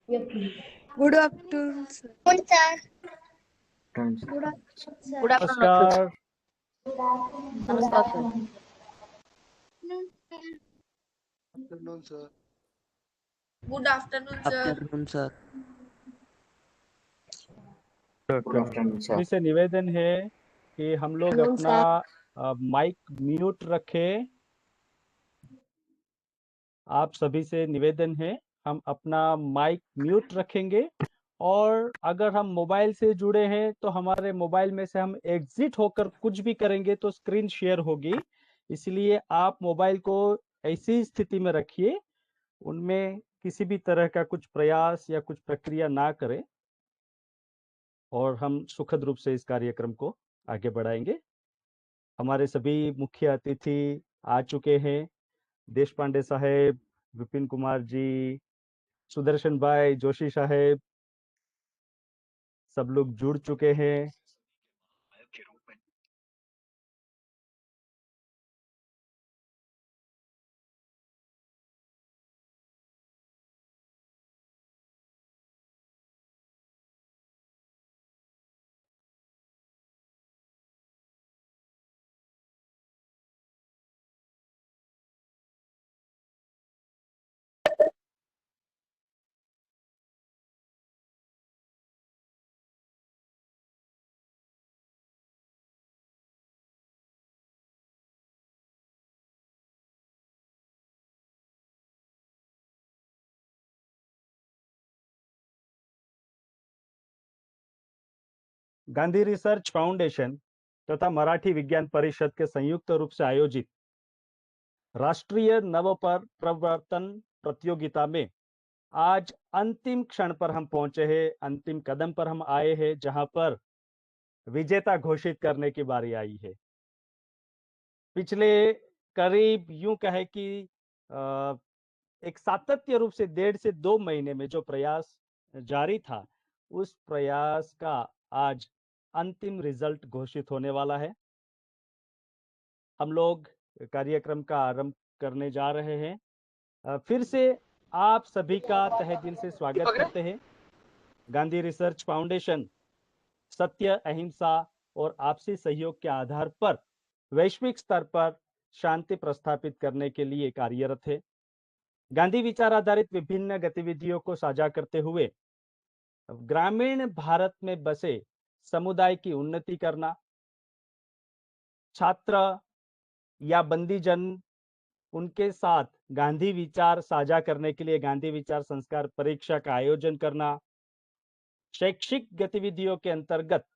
Good afternoon sir. Good good afternoon नमस्कार sir. Afternoon sir. Good afternoon sir. Afternoon sir. सभी से निवेदन है कि हम लोग अपना माइक म्यूट रखें। आप सभी से निवेदन है हम अपना माइक म्यूट रखेंगे और अगर हम मोबाइल से जुड़े हैं तो हमारे मोबाइल में से हम एग्जिट होकर कुछ भी करेंगे तो स्क्रीन शेयर होगी, इसलिए आप मोबाइल को ऐसी स्थिति में रखिए, उनमें किसी भी तरह का कुछ प्रयास या कुछ प्रक्रिया ना करें और हम सुखद रूप से इस कार्यक्रम को आगे बढ़ाएंगे। हमारे सभी मुख्य अतिथि आ चुके हैं, देश पांडे साहेब, विपिन कुमार जी, सुदर्शन भाई, जोशी साहेब, सब लोग जुड़ चुके हैं। गांधी रिसर्च फाउंडेशन तथा मराठी विज्ञान परिषद के संयुक्त रूप से आयोजित राष्ट्रीय नवप्रवर्तन प्रतियोगिता में आज अंतिम क्षण पर हम पहुंचे हैं, अंतिम कदम पर हम आए हैं, जहां पर विजेता घोषित करने की बारी आई है। पिछले करीब यूं कहे कि एक सातत्य रूप से 1.5 से 2 महीने में जो प्रयास जारी था, उस प्रयास का आज अंतिम रिजल्ट घोषित होने वाला है। हम लोग कार्यक्रम का आरंभ करने जा रहे हैं। फिर से आप सभी का तहे दिल से स्वागत करते हैं। गांधी रिसर्च फाउंडेशन सत्य, अहिंसा और आपसी सहयोग के आधार पर वैश्विक स्तर पर शांति प्रस्थापित करने के लिए कार्यरत है। गांधी विचार आधारित विभिन्न गतिविधियों को साझा करते हुए ग्रामीण भारत में बसे समुदाय की उन्नति करना, छात्र या बंदीजन उनके साथ गांधी विचार साझा करने के लिए गांधी विचार संस्कार परीक्षा का आयोजन करना, शैक्षिक गतिविधियों के अंतर्गत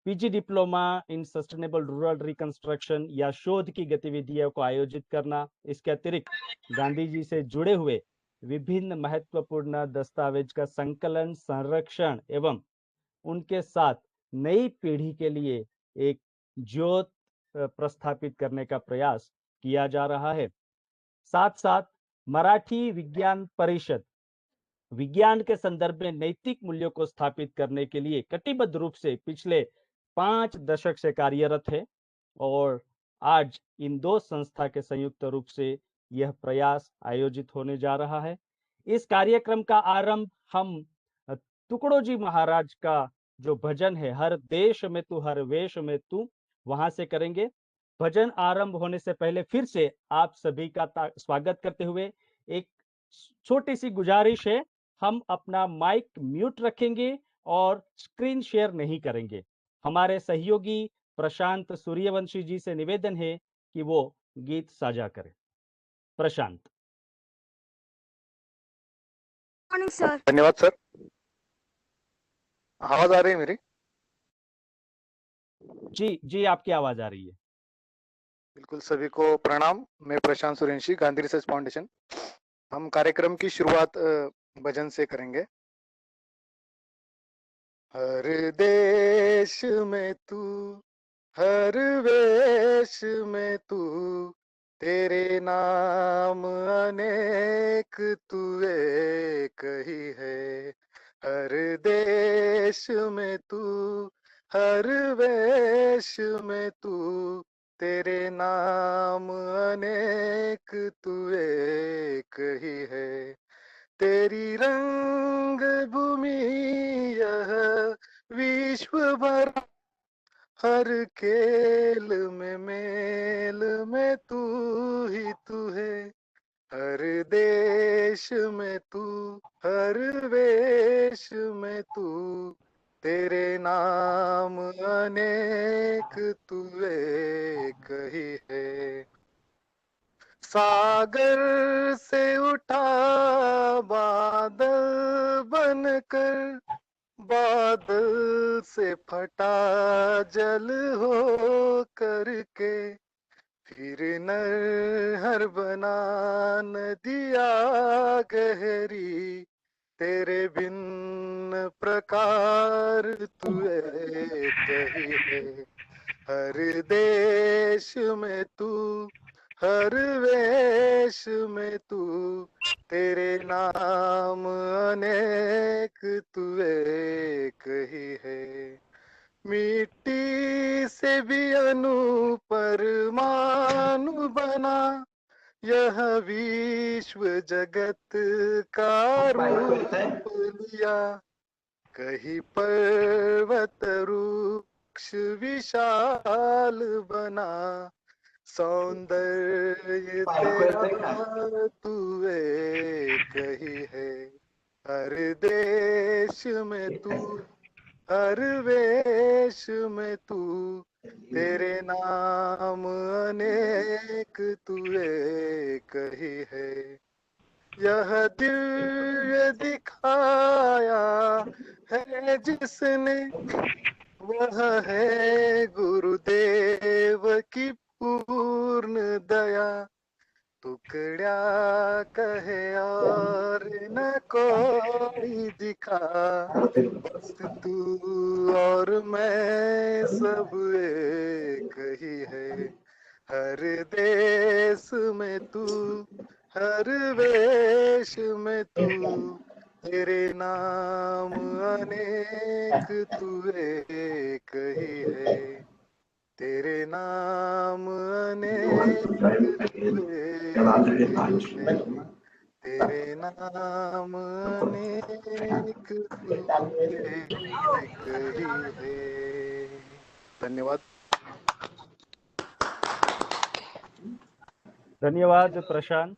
PG diploma in sustainable rural reconstruction या शोध की गतिविधियों को आयोजित करना। इसके अतिरिक्त गांधी जी से जुड़े हुए विभिन्न महत्वपूर्ण दस्तावेज का संकलन, संरक्षण एवं उनके साथ नई पीढ़ी के लिए एक ज्योत प्रस्थापित करने का प्रयास किया जा रहा है। साथ साथ मराठी विज्ञान परिषद विज्ञान के संदर्भ में नैतिक मूल्यों को स्थापित करने के लिए कटिबद्ध रूप से पिछले 5 दशक से कार्यरत है और आज इन दो संस्था के संयुक्त रूप से यह प्रयास आयोजित होने जा रहा है। इस कार्यक्रम का आरंभ हम टुकड़ो जी महाराज का जो भजन है, हर देश में तू हर वेश में तू, वहां से करेंगे। भजन आरंभ होने से पहले फिर से आप सभी का स्वागत करते हुए एक छोटी सी गुजारिश है, हम अपना माइक म्यूट रखेंगे और स्क्रीन शेयर नहीं करेंगे। हमारे सहयोगी प्रशांत सूर्यवंशी जी से निवेदन है कि वो गीत साझा करें। प्रशांत। Morning sir. धन्यवाद सर। आवाज आ रही है मेरी? जी जी, आपकी आवाज आ रही है। बिल्कुल, सभी को प्रणाम। मैं प्रशांत सूर्यवंशी, गांधी रिसर्च फाउंडेशन। हम कार्यक्रम की शुरुआत भजन से करेंगे। हर देश में तू, हर वेश में तू, तेरे नाम अनेक, तू एक ही है। हर देश में तू, हर वेश में तू, तेरे नाम अनेक, तू एक ही है। तेरी रंग स्वामी यह विश्व भर, हर खेल में मेल में तू ही तू है, हर देश में तू, हर वेश में तू, तेरे नाम अनेक तू एक ही है। सागर से उठा बादल बनकर, बादल से फटा जल हो करके, फिर नहर बना नदिया गहरी, तेरे भिन्न प्रकार तू एक ही है। हर देश में तू, हर वेश में तू, तेरे नाम अनेक तू एक ही है। मिट्टी से भी अणु परमाणु बना, यह विश्व जगत का रूप लिया, कहीं पर्वत वृक्ष विशाल बना, सौंदर्य तेरा तू एक ही है। हर देश में तू, हर वेश में तू, तेरे नाम अनेक तू एक ही है। यह दिव्य दिखाया है जिसने, वह है गुरुदेव की पूर्ण दया, टुकड़ा कहे और न कोई दिखा, बस तू और मैं सब एक ही है। हर देश में तू, हर वेश में तू, तेरे नाम अनेक तू एक ही है, तेरे नाम अनेक तू एक ही है, तेरे नाम अनेक तू एक ही है। धन्यवाद। धन्यवाद प्रशांत।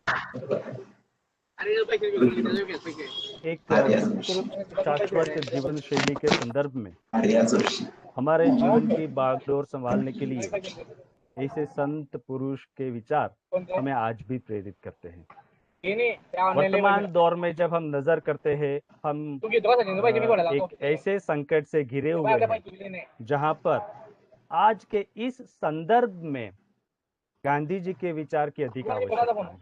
एक उत्कृष्ट शाश्वत जीवन शैली के संदर्भ में हमारे जीवन की बागडोर संभालने के लिए ऐसे संत पुरुष के विचार हमें आज भी प्रेरित करते हैं। वर्तमान दौर में जब हम नजर करते हैं, हम एक ऐसे संकट से घिरे हुए हैं जहां पर आज के इस संदर्भ में गांधी जी के विचार की अधिक आवश्यकता है।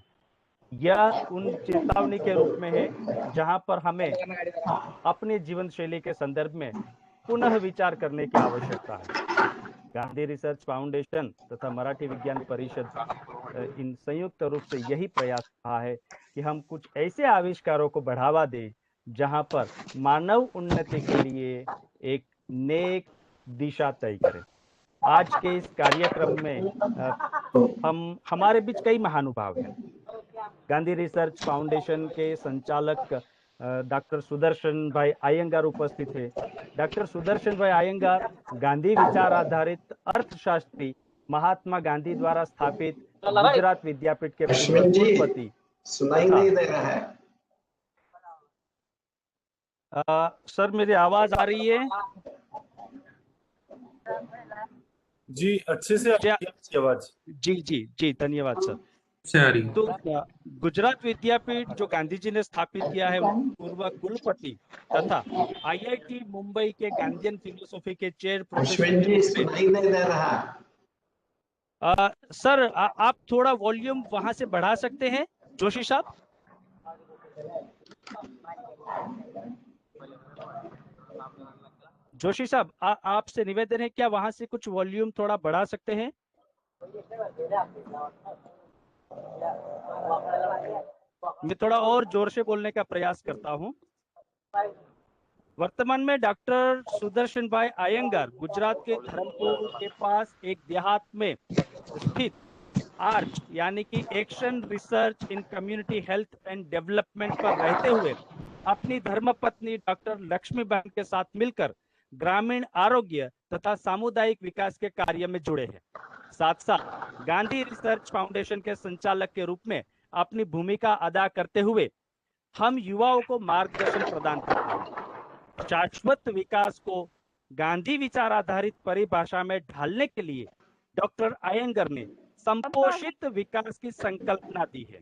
यह उन चेतावनी के रूप में है जहां पर हमें अपने जीवन शैली के संदर्भ में पुनः विचार करने की आवश्यकता है। गांधी रिसर्च फाउंडेशन तथा मराठी विज्ञान परिषद इन संयुक्त रूप से यही प्रयास रहा है कि हम कुछ ऐसे आविष्कारों को बढ़ावा दें जहां पर मानव उन्नति के लिए एक नेक दिशा तय करें। आज के इस कार्यक्रम में हमारे बीच कई महानुभाव हैं। गांधी रिसर्च फाउंडेशन के संचालक डॉक्टर सुदर्शन भाई अयंगार उपस्थित है। डॉक्टर सुदर्शन भाई अयंगार गांधी विचार आधारित अर्थशास्त्री, महात्मा गांधी द्वारा स्थापित गुजरात विद्यापीठ के कुलपति। सुनाई नहीं दे रहा है। सर मेरी आवाज आ रही है? जी अच्छे से आवाज। जी जी जी, धन्यवाद सर। से आ रही। तो गुजरात विद्यापीठ जो गांधी जी ने स्थापित किया है, पूर्व कुलपति तथा आईआईटी मुंबई के गांधीयन फिलोसॉफी के चेयर अश्विन जी सुनाई नहीं दे रहा। सर आप थोड़ा वॉल्यूम वहां से बढ़ा सकते हैं जोशी साहब? जोशी साहब आपसे निवेदन है, क्या वहां से कुछ वॉल्यूम थोड़ा बढ़ा सकते हैं? मैं थोड़ा और जोर से बोलने का प्रयास करता हूं। वर्तमान में डॉक्टर सुदर्शन भाई अयंगार गुजरात के धर्मपुर के पास एक देहात में स्थित आर्च यानी कि action research in community health and development पर रहते हुए अपनी धर्मपत्नी डॉक्टर लक्ष्मीबाई के साथ मिलकर ग्रामीण आरोग्य तथा सामुदायिक विकास के कार्य में जुड़े हैं। साथ साथ गांधी रिसर्च फाउंडेशन के संचालक के रूप में अपनी भूमिका अदा करते हुए हम युवाओं को मार्गदर्शन प्रदान करते हैं। शाश्वत विकास को गांधी विचार आधारित परिभाषा में ढालने के लिए डॉक्टर अयंगर ने संपोषित विकास की संकल्पना दी है।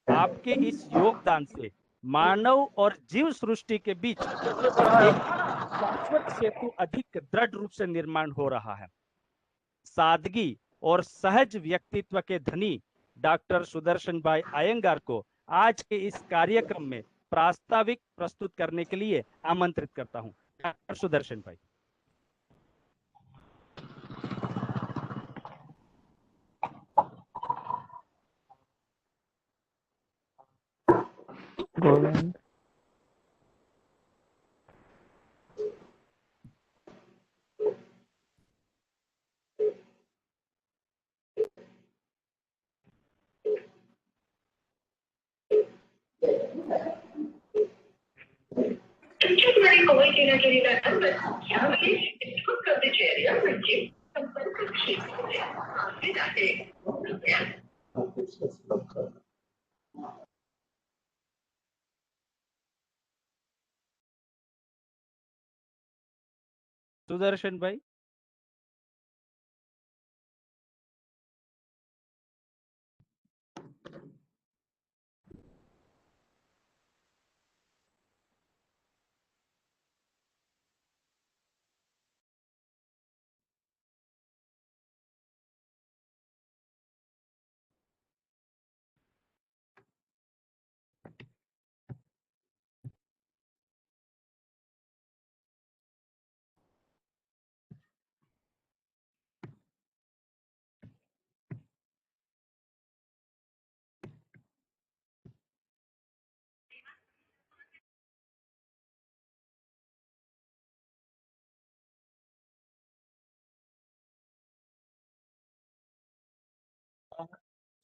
आपके इस योगदान से मानव और जीव सृष्टि के बीच एक शाश्वत सेतु अधिक दृढ़ रूप से निर्माण हो रहा है। सादगी और सहज व्यक्तित्व के धनी डॉक्टर सुदर्शन भाई अयंगार को आज के इस कार्यक्रम में प्रास्ताविक प्रस्तुत करने के लिए आमंत्रित करता हूं। डॉक्टर सुदर्शन भाई। तुमच्याद्वारे कव्हर केला गेलेला नंबर यावेळेस इनपुट करण्याची एरिया म्हणजे संपर्क क्षेत्रामध्ये आलेत आहे. सुदर्शन भाई।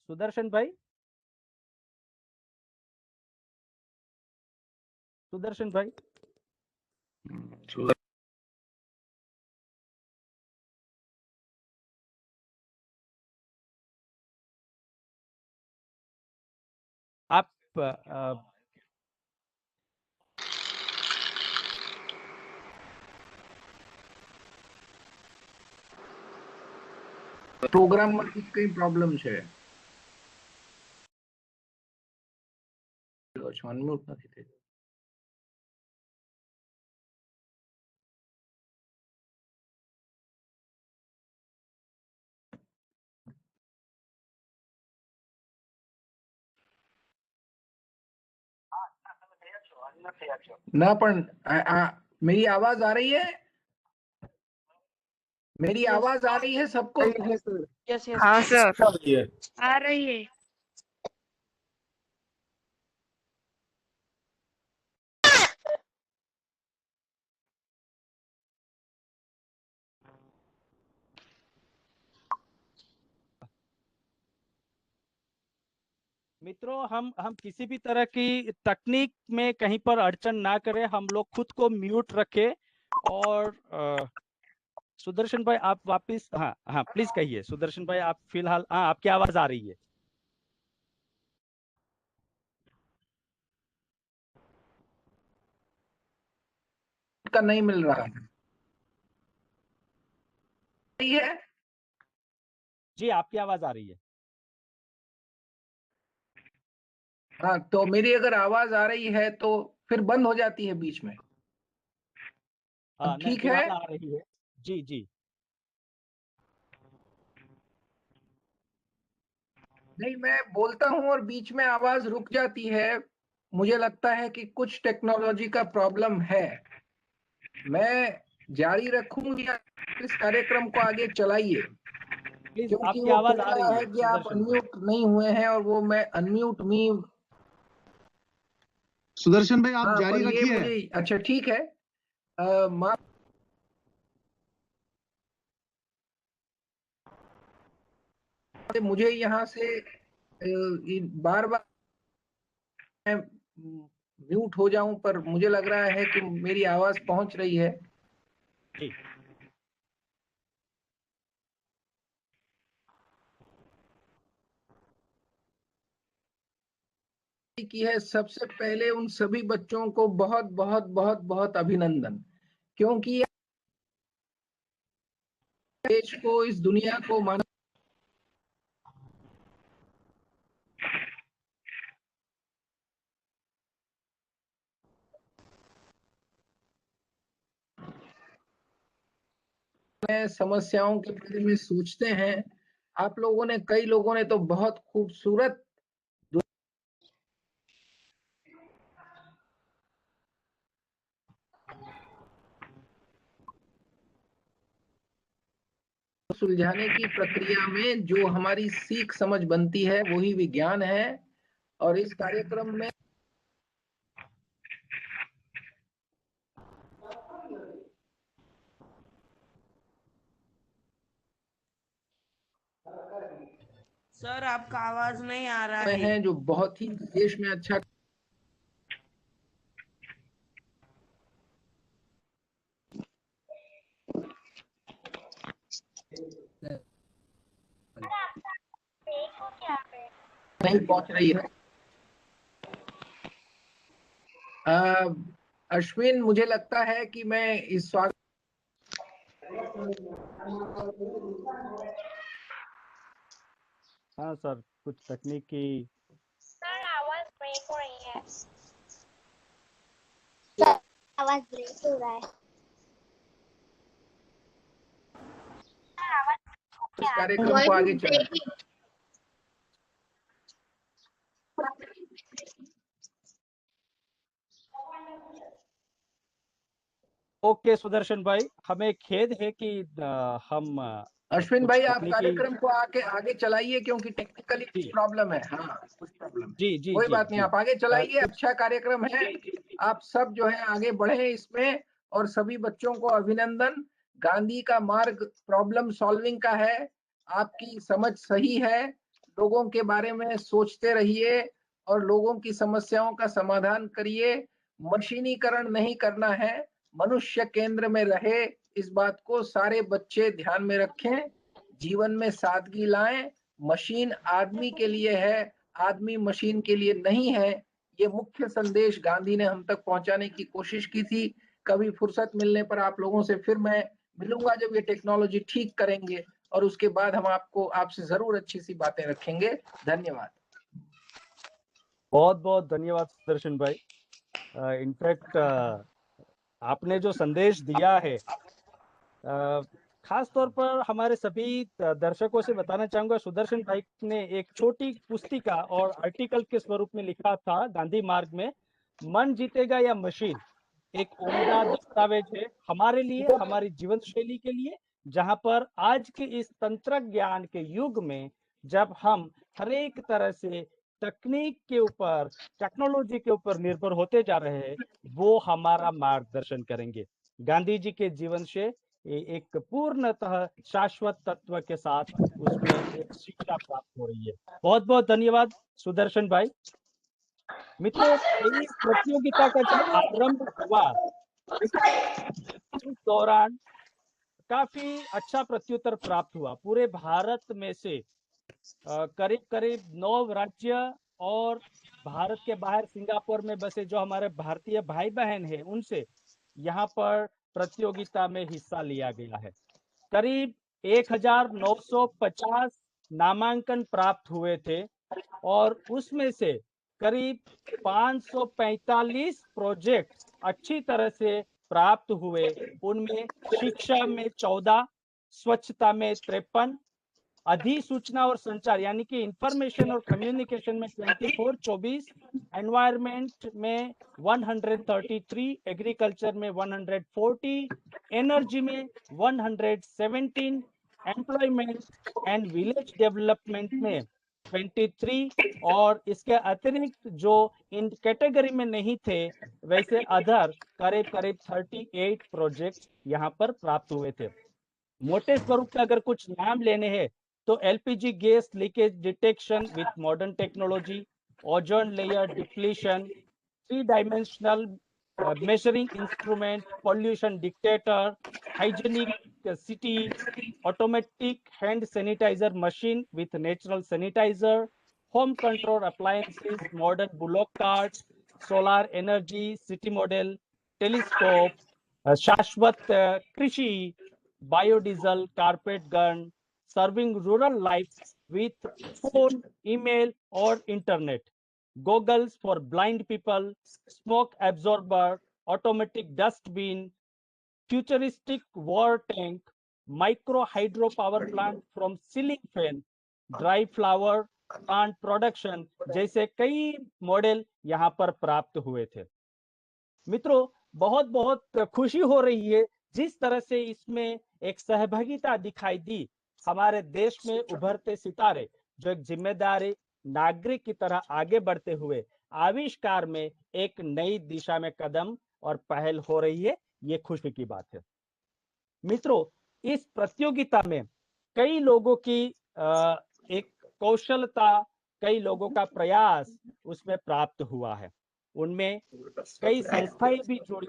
सुदर्शन भाई। सुदर्शन भाई। आप પ્રોગ્રામ માં કઈ પ્રોબ્લેમ છે? અનમ્યુટ નથી થઈ. ना पण मेरी आवाज आ रही है? मेरी आवाज आ रही है सबको? यस यस हाँ सर आ रही है। मित्रों, हम किसी भी तरह की तकनीक में कहीं पर अड़चन ना करें, हम लोग खुद को म्यूट रखें। और सुदर्शन भाई आप वापस, हाँ हाँ प्लीज कहिए। सुदर्शन भाई आप फिलहाल, हाँ आपकी आवाज आ रही है। का नहीं मिल रहा है। जी आपकी आवाज आ रही है। हाँ, तो मेरी अगर आवाज आ रही है तो फिर बंद हो जाती है बीच में। हाँ ठीक है। फिलहाल आ रही है। जी जी। नहीं, मैं बोलता हूँ और बीच में आवाज रुक जाती है। मुझे लगता है कि कुछ टेक्नोलॉजी का प्रॉब्लम है। मैं जारी रखूं या इस कार्यक्रम को आगे चलाइए? प्लीज क्योंकि आपकी वो आवाज कह आ रहा रही है है कि आप सुदर्शन भाई। अनम्यूट नहीं हुए हैं और वो मैं अनम्यूट मी। सुदर्शन भाई आप हाँ, जारी पर ये रखिए। मुझे अच्छा ठीक है। मुझे यहाँ से बार बार म्यूट हो जाऊं, पर मुझे लग रहा है कि मेरी आवाज पहुंच रही है। जी की है। सबसे पहले उन सभी बच्चों को बहुत बहुत बहुत बहुत अभिनंदन, क्योंकि देश को, इस दुनिया को मानव समस्याओं के बारे में सोचते हैं। आप लोगों ने, कई लोगों ने तो बहुत खूबसूरत सुलझाने की प्रक्रिया में जो हमारी सीख समझ बनती है वही विज्ञान है। और इस कार्यक्रम में सर आपका आवाज नहीं आ रहा है। हैं जो बहुत ही देश में अच्छा नहीं पहुंच रही है। अश्विन, मुझे लगता है कि मैं इस स्वागत हाँ सर, कुछ तकनीकी आवाज ब्रेक हो रही है। आवाज ब्रेक हो रहा है। इस कार्यक्रम को आगे चला। ओके सुदर्शन भाई, हमें खेद है कि हम अश्विन कुछ भाई, आप तकनीकी कार्यक्रम को आगे चलाइए, क्योंकि टेक्निकली कुछ जी प्रॉब्लम है। हाँ, कुछ प्रॉब्लम है। जी जी कोई जी बात नहीं, जी आप आगे चलाइए। कुछ अच्छा कार्यक्रम है। आप सब जो है आगे बढ़े इसमें। और सभी बच्चों को अभिनंदन। गांधी का मार्ग प्रॉब्लम सॉल्विंग का है। आपकी समझ सही है। लोगों के बारे में सोचते रहिए और लोगों की समस्याओं का समाधान करिए। मशीनीकरण नहीं करना है, मनुष्य केंद्र में रहे। इस बात को सारे बच्चे ध्यान में रखें। जीवन में सादगी लाएं। मशीन आदमी के लिए है, आदमी मशीन के लिए नहीं है। ये मुख्य संदेश गांधी ने हम तक पहुंचाने की कोशिश की थी। कभी फुर्सत मिलने पर आप लोगों से फिर मैं मिलूंगा, जब ये टेक्नोलॉजी ठीक करेंगे, और उसके बाद हम आपसे जरूर अच्छी सी बातें रखेंगे। धन्यवाद। बहुत बहुत धन्यवाद सुदर्शन भाई। इनफैक्ट आपने जो संदेश दिया है, खास तौर पर हमारे सभी दर्शकों से बताना चाहूंगा, सुदर्शन भाई ने एक छोटी पुस्तिका और आर्टिकल के स्वरूप में लिखा था गांधी मार्ग में, मन जीतेगा या मशीन। एक उम्दा दस्तावेज है हमारे लिए, हमारी जीवन शैली के लिए, जहां पर आज के इस तंत्र ज्ञान के युग में जब हम हर एक तरह से तकनीक के ऊपर, टेक्नोलॉजी के ऊपर निर्भर होते जा रहे हैं, वो हमारा मार्गदर्शन करेंगे। गांधी जी के जीवन से एक पूर्णतः शाश्वत तत्व के साथ उसमें एक शिक्षा प्राप्त हो रही है। बहुत बहुत धन्यवाद सुदर्शन भाई। मित्रों, इस प्रतियोगिता का जब आरंभ हुआ, इस दौरान काफी अच्छा प्रत्युत्तर प्राप्त हुआ। पूरे भारत में से करीब करीब 9 राज्य और भारत के बाहर सिंगापुर में बसे जो हमारे भारतीय भाई बहन हैं, उनसे यहाँ पर प्रतियोगिता में हिस्सा लिया गया है। करीब 1950 नामांकन प्राप्त हुए थे और उसमें से करीब 545 प्रोजेक्ट अच्छी तरह से प्राप्त हुए। उनमें शिक्षा में 14, स्वच्छता में 53, अधिसूचना और संचार यानी कि इंफॉर्मेशन और कम्युनिकेशन में 24, एनवायरमेंट में 133, एग्रीकल्चर में 140, एनर्जी में 117, एम्प्लॉयमेंट एंड विलेज डेवलपमेंट में 23, और इसके अतिरिक्त जो इन कैटेगरी में नहीं थे वैसे अदर करीब करीब 38 प्रोजेक्ट यहाँ पर प्राप्त हुए थे। मोटे स्वरूप के अगर कुछ नाम लेने हैं तो LPG gas leakage detection with modern technology, ozone layer depletion, 3-dimensional measuring instrument, pollution detector, hygienic city, automatic hand sanitizer machine with natural sanitizer, home control appliances, modern bullock carts, solar energy city model, telescope, शाश्वत कृषि, biodiesel, carpet gun, serving rural life with phone, email or internet, goggles for blind people, smoke absorber, automatic dustbin, futuristic war tank, micro hydropower plant from ceiling fan, dry flower plant production जैसे कई model यहाँ पर प्राप्त हुए थे। मित्रों, बहुत बहुत खुशी हो रही है जिस तरह से इसमें एक सहभागिता दिखाई दी। हमारे देश में उभरते सितारे जो एक जिम्मेदारी नागरिक की तरह आगे बढ़ते हुए आविष्कार में एक नई दिशा में कदम और पहल हो रही है, ये खुशी की बात है। मित्रों, इस प्रतियोगिता में कई लोगों की एक कौशलता, कई लोगों का प्रयास उसमें प्राप्त हुआ है। उनमें कई संस्थाएं भी जुड़ी,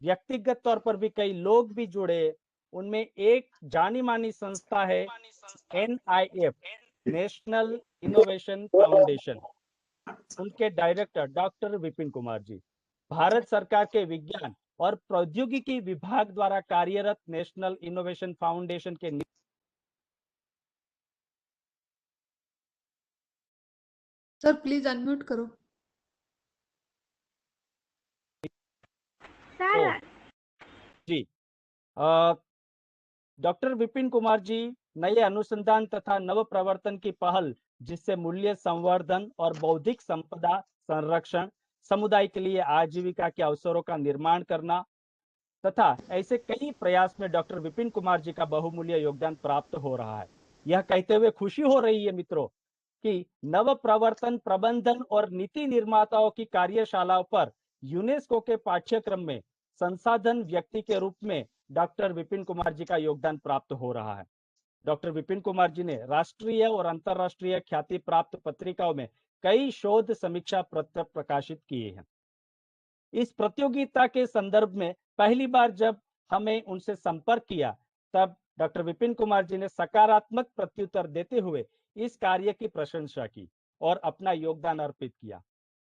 व्यक्तिगत तौर पर भी कई लोग भी जुड़े। उनमें एक जानी मानी संस्था है NIF, नेशनल इनोवेशन फाउंडेशन। उनके डायरेक्टर डॉक्टर विपिन कुमार जी भारत सरकार के विज्ञान और प्रौद्योगिकी विभाग द्वारा कार्यरत नेशनल इनोवेशन फाउंडेशन के सर प्लीज अनम्यूट करो। जी, डॉक्टर विपिन कुमार जी नए अनुसंधान तथा नव प्रवर्तन की पहल, जिससे मूल्य संवर्धन और बौद्धिक संपदा संरक्षण, समुदाय के लिए आजीविका के अवसरों का निर्माण करना तथा ऐसे कई प्रयास में डॉक्टर विपिन कुमार जी का बहुमूल्य योगदान प्राप्त हो रहा है। यह कहते हुए खुशी हो रही है मित्रों कि नव प्रवर्तन, प्रबंधन और नीति निर्माताओं की कार्यशालाओं पर यूनेस्को के पाठ्यक्रम में संसाधन व्यक्ति के रूप में डॉक्टर विपिन कुमार जी का योगदान प्राप्त हो रहा है। डॉक्टर विपिन कुमार जी ने राष्ट्रीय और अंतर्राष्ट्रीय ख्याति प्राप्त पत्रिकाओं में कई शोध समीक्षा पत्र प्रकाशित किए हैं। इस प्रतियोगिता के संदर्भ में पहली बार जब हमें उनसे संपर्क किया, तब डॉक्टर विपिन कुमार जी ने सकारात्मक प्रत्युत्तर देते हुए इस कार्य की प्रशंसा की और अपना योगदान अर्पित किया।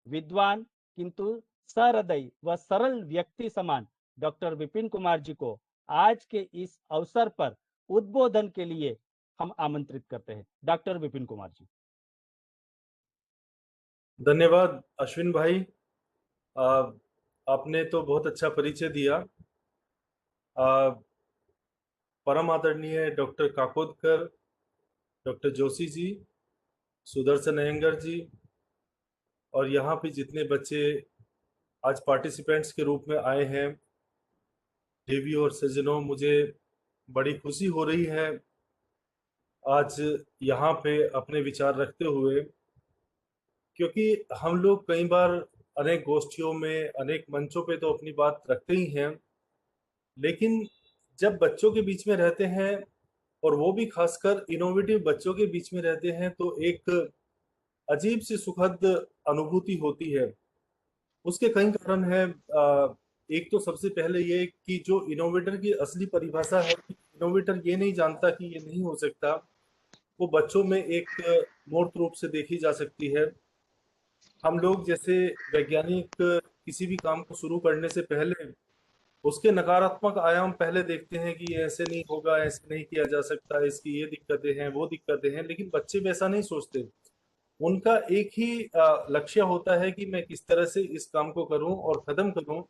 विद्वान किंतु सहृदय व सरल व्यक्ति समान डॉक्टर विपिन कुमार जी को आज के इस अवसर पर उद्बोधन के लिए हम आमंत्रित करते हैं। डॉक्टर विपिन कुमार जी। धन्यवाद अश्विन भाई, आपने तो बहुत अच्छा परिचय दिया। परम आदरणीय डॉक्टर काकोदकर, डॉक्टर जोशी जी, सुदर्शन अयंगर जी और यहाँ पे जितने बच्चे आज पार्टिसिपेंट्स के रूप में आए हैं, देवी और सज्जनों, मुझे बड़ी खुशी हो रही है आज यहाँ पे अपने विचार रखते हुए, क्योंकि हम लोग कई बार अनेक गोष्ठियों में, अनेक मंचों पे तो अपनी बात रखते ही हैं, लेकिन जब बच्चों के बीच में रहते हैं और वो भी खासकर इनोवेटिव बच्चों के बीच में रहते हैं, तो एक अजीब सी सुखद अनुभूति होती है। उसके कई कारण हैं। एक तो सबसे पहले ये कि जो इनोवेटर की असली परिभाषा है, इनोवेटर ये नहीं जानता कि ये नहीं हो सकता, वो बच्चों में एक मूर्त रूप से देखी जा सकती है। हम लोग जैसे वैज्ञानिक किसी भी काम को शुरू करने से पहले उसके नकारात्मक आयाम पहले देखते हैं कि ये ऐसे नहीं होगा, ऐसे नहीं किया जा सकता, इसकी ये दिक्कतें हैं, वो दिक्कतें हैं, लेकिन बच्चे वैसा नहीं सोचते। उनका एक ही लक्ष्य होता है कि मैं किस तरह से इस काम को करूं और खत्म करूं,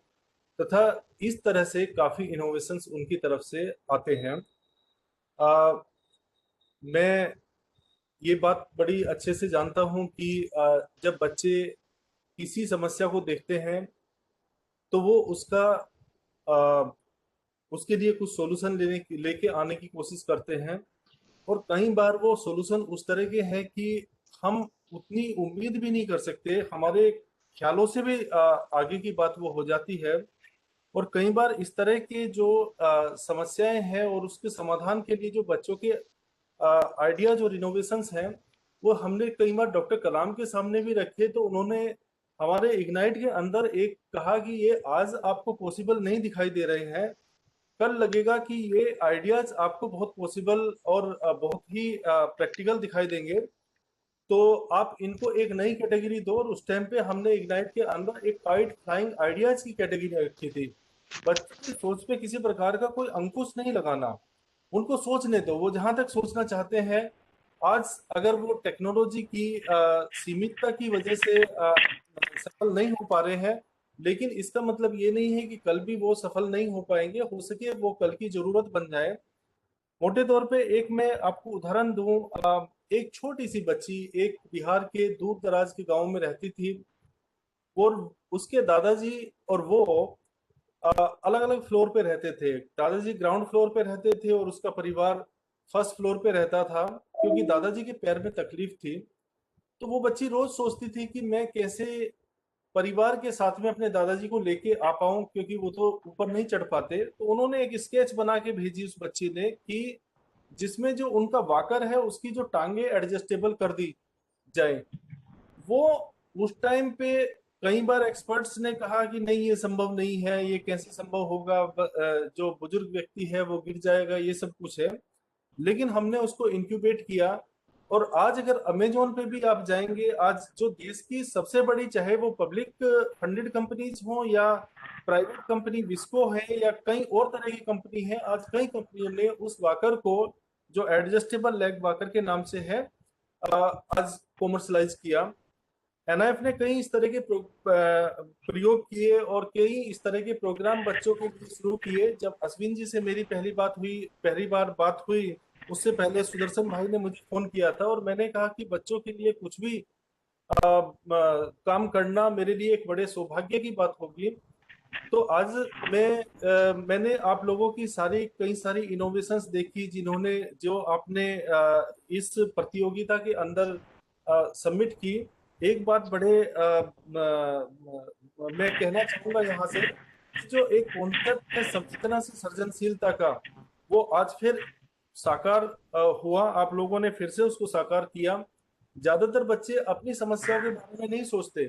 तथा इस तरह से काफी इनोवेशंस उनकी तरफ से आते हैं। मैं ये बात बड़ी अच्छे से जानता हूं कि जब बच्चे किसी समस्या को देखते हैं तो वो उसके लिए कुछ सॉल्यूशन लेके आने की कोशिश करते हैं, और कई बार वो सॉल्यूशन उस तरह के हैं कि हम उतनी उम्मीद भी नहीं कर सकते, हमारे ख्यालों से भी आगे की बात वो हो जाती है। और कई बार इस तरह के जो समस्याएं हैं और उसके समाधान के लिए जो बच्चों के आइडियाज और इनोवेशंस हैं, वो हमने कई बार डॉक्टर कलाम के सामने भी रखे, तो उन्होंने हमारे इग्नाइट के अंदर एक कहा कि ये आज आपको पॉसिबल नहीं दिखाई दे रहे हैं, कल लगेगा कि ये आइडियाज आपको बहुत पॉसिबल और बहुत ही प्रैक्टिकल दिखाई देंगे, तो आप इनको एक नई कैटेगरी दो। और उस टाइम पे हमने इग्नाइट के अंदर एक काइट फ्लाइंग आइडियाज की कैटेगरी रखी थी। बच्चों की सोच पे किसी प्रकार का कोई अंकुश नहीं लगाना, उनको सोचने दो, वो जहां तक सोचना चाहते हैं। आज अगर वो टेक्नोलॉजी की सीमितता की वजह से सफल नहीं हो पा रहे हैं, लेकिन इसका मतलब ये नहीं है कि कल भी वो सफल नहीं हो पाएंगे। हो सके वो कल की जरूरत बन जाए। मोटे तौर पे एक मैं आपको उदाहरण दूं, एक छोटी सी बच्ची एक बिहार के दूर दराज के गांव में रहती थी, और उसके दादाजी और वो अलग अलग फ्लोर पे रहते थे। दादाजी ग्राउंड फ्लोर पे रहते थे और उसका परिवार फर्स्ट फ्लोर पे रहता था, क्योंकि दादाजी के पैर में तकलीफ थी। तो वो बच्ची रोज सोचती थी कि मैं कैसे परिवार के साथ में अपने दादाजी को लेके आ पाऊं, क्योंकि वो तो ऊपर नहीं चढ़ पाते। तो उन्होंने एक स्केच बना के भेजी उस बच्ची ने, कि जिसमें जो उनका वाकर है उसकी जो टांगे एडजस्टेबल कर दी जाए। वो उस टाइम पे कई बार एक्सपर्ट्स ने कहा कि नहीं ये संभव नहीं है, ये कैसे संभव होगा, जो बुजुर्ग व्यक्ति है वो गिर जाएगा, ये सब कुछ है। लेकिन हमने उसको इंक्यूबेट किया, और आज अगर अमेजोन पे भी आप जाएंगे, आज जो देश की सबसे बड़ी, चाहे वो पब्लिक फंडेड कंपनीज हो या प्राइवेट कंपनी विस्को है या कई और तरह की कंपनी है, आज कई कंपनियों ने उस वाकर को, जो एडजस्टेबल लेग वाकर के नाम से है, आज कॉमर्शलाइज किया। एनआईएफ ने कई इस तरह के प्रयोग किए और कई इस तरह के प्रोग्राम बच्चों के लिए शुरू किए। जब अश्विन जी से मेरी पहली बार बात हुई, उससे पहले सुदर्शन भाई ने मुझे फोन किया था, और मैंने कहा कि बच्चों के लिए कुछ भी काम करना मेरे लिए एक बड़े सौभाग्य की बात होगी। तो आज मैंने आप लोगों की कई सारी इनोवेशंस देखी, जो आपने इस प्रतियोगिता के अंदर सबमिट की। एक बात मैं कहना चाहूंगा यहाँ से, जो एक कॉन्सेप्ट है संवेदना से सृजनशीलता का, वो आज फिर साकार हुआ। आप लोगों ने फिर से उसको साकार किया। ज्यादातर बच्चे अपनी समस्याओं के बारे में नहीं सोचते,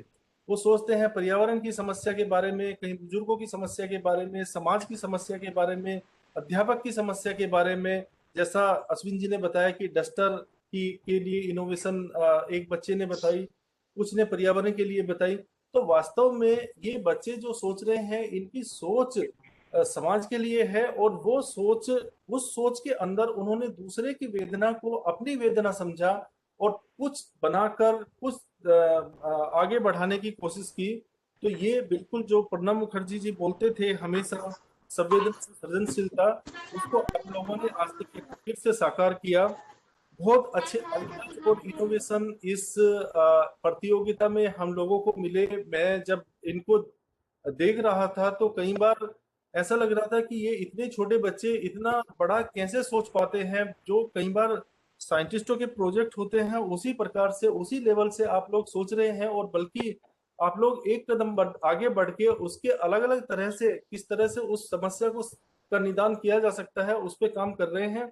वो सोचते हैं पर्यावरण की समस्या के बारे में, कहीं बुजुर्गों की समस्या के बारे में, समाज की समस्या के बारे में, अध्यापक की समस्या के बारे में। जैसा अश्विन जी ने बताया कि डस्टर के लिए इनोवेशन एक बच्चे ने बताई, कुछ ने पर्यावरण के लिए बताई। तो वास्तव में ये बच्चे जो सोच रहे हैं, इनकी सोच समाज के लिए है, और वो सोच, उस सोच के अंदर उन्होंने दूसरे की वेदना को अपनी वेदना समझा और कुछ बनाकर कुछ आगे बढ़ाने की कोशिश की। तो ये बिल्कुल जो प्रणब मुखर्जी जी बोलते थे हमेशा, संवेदना से सृजनशीलता, उसको आप लोगों ने आज तक फिर से साकार किया। बहुत अच्छे आइडियाज और इनोवेशन इस प्रतियोगिता में हम लोगों को मिले। मैं जब इनको देख रहा था तो कई बार ऐसा लग रहा था कि ये इतने छोटे बच्चे इतना बड़ा कैसे सोच पाते हैं। जो कई बार साइंटिस्टों के प्रोजेक्ट होते हैं, उसी प्रकार से, उसी लेवल से आप लोग सोच रहे हैं, और बल्कि आप लोग एक कदम आगे बढ़ के उसके अलग अलग तरह से, किस तरह से उस समस्या का निदान किया जा सकता है, उस पर काम कर रहे हैं।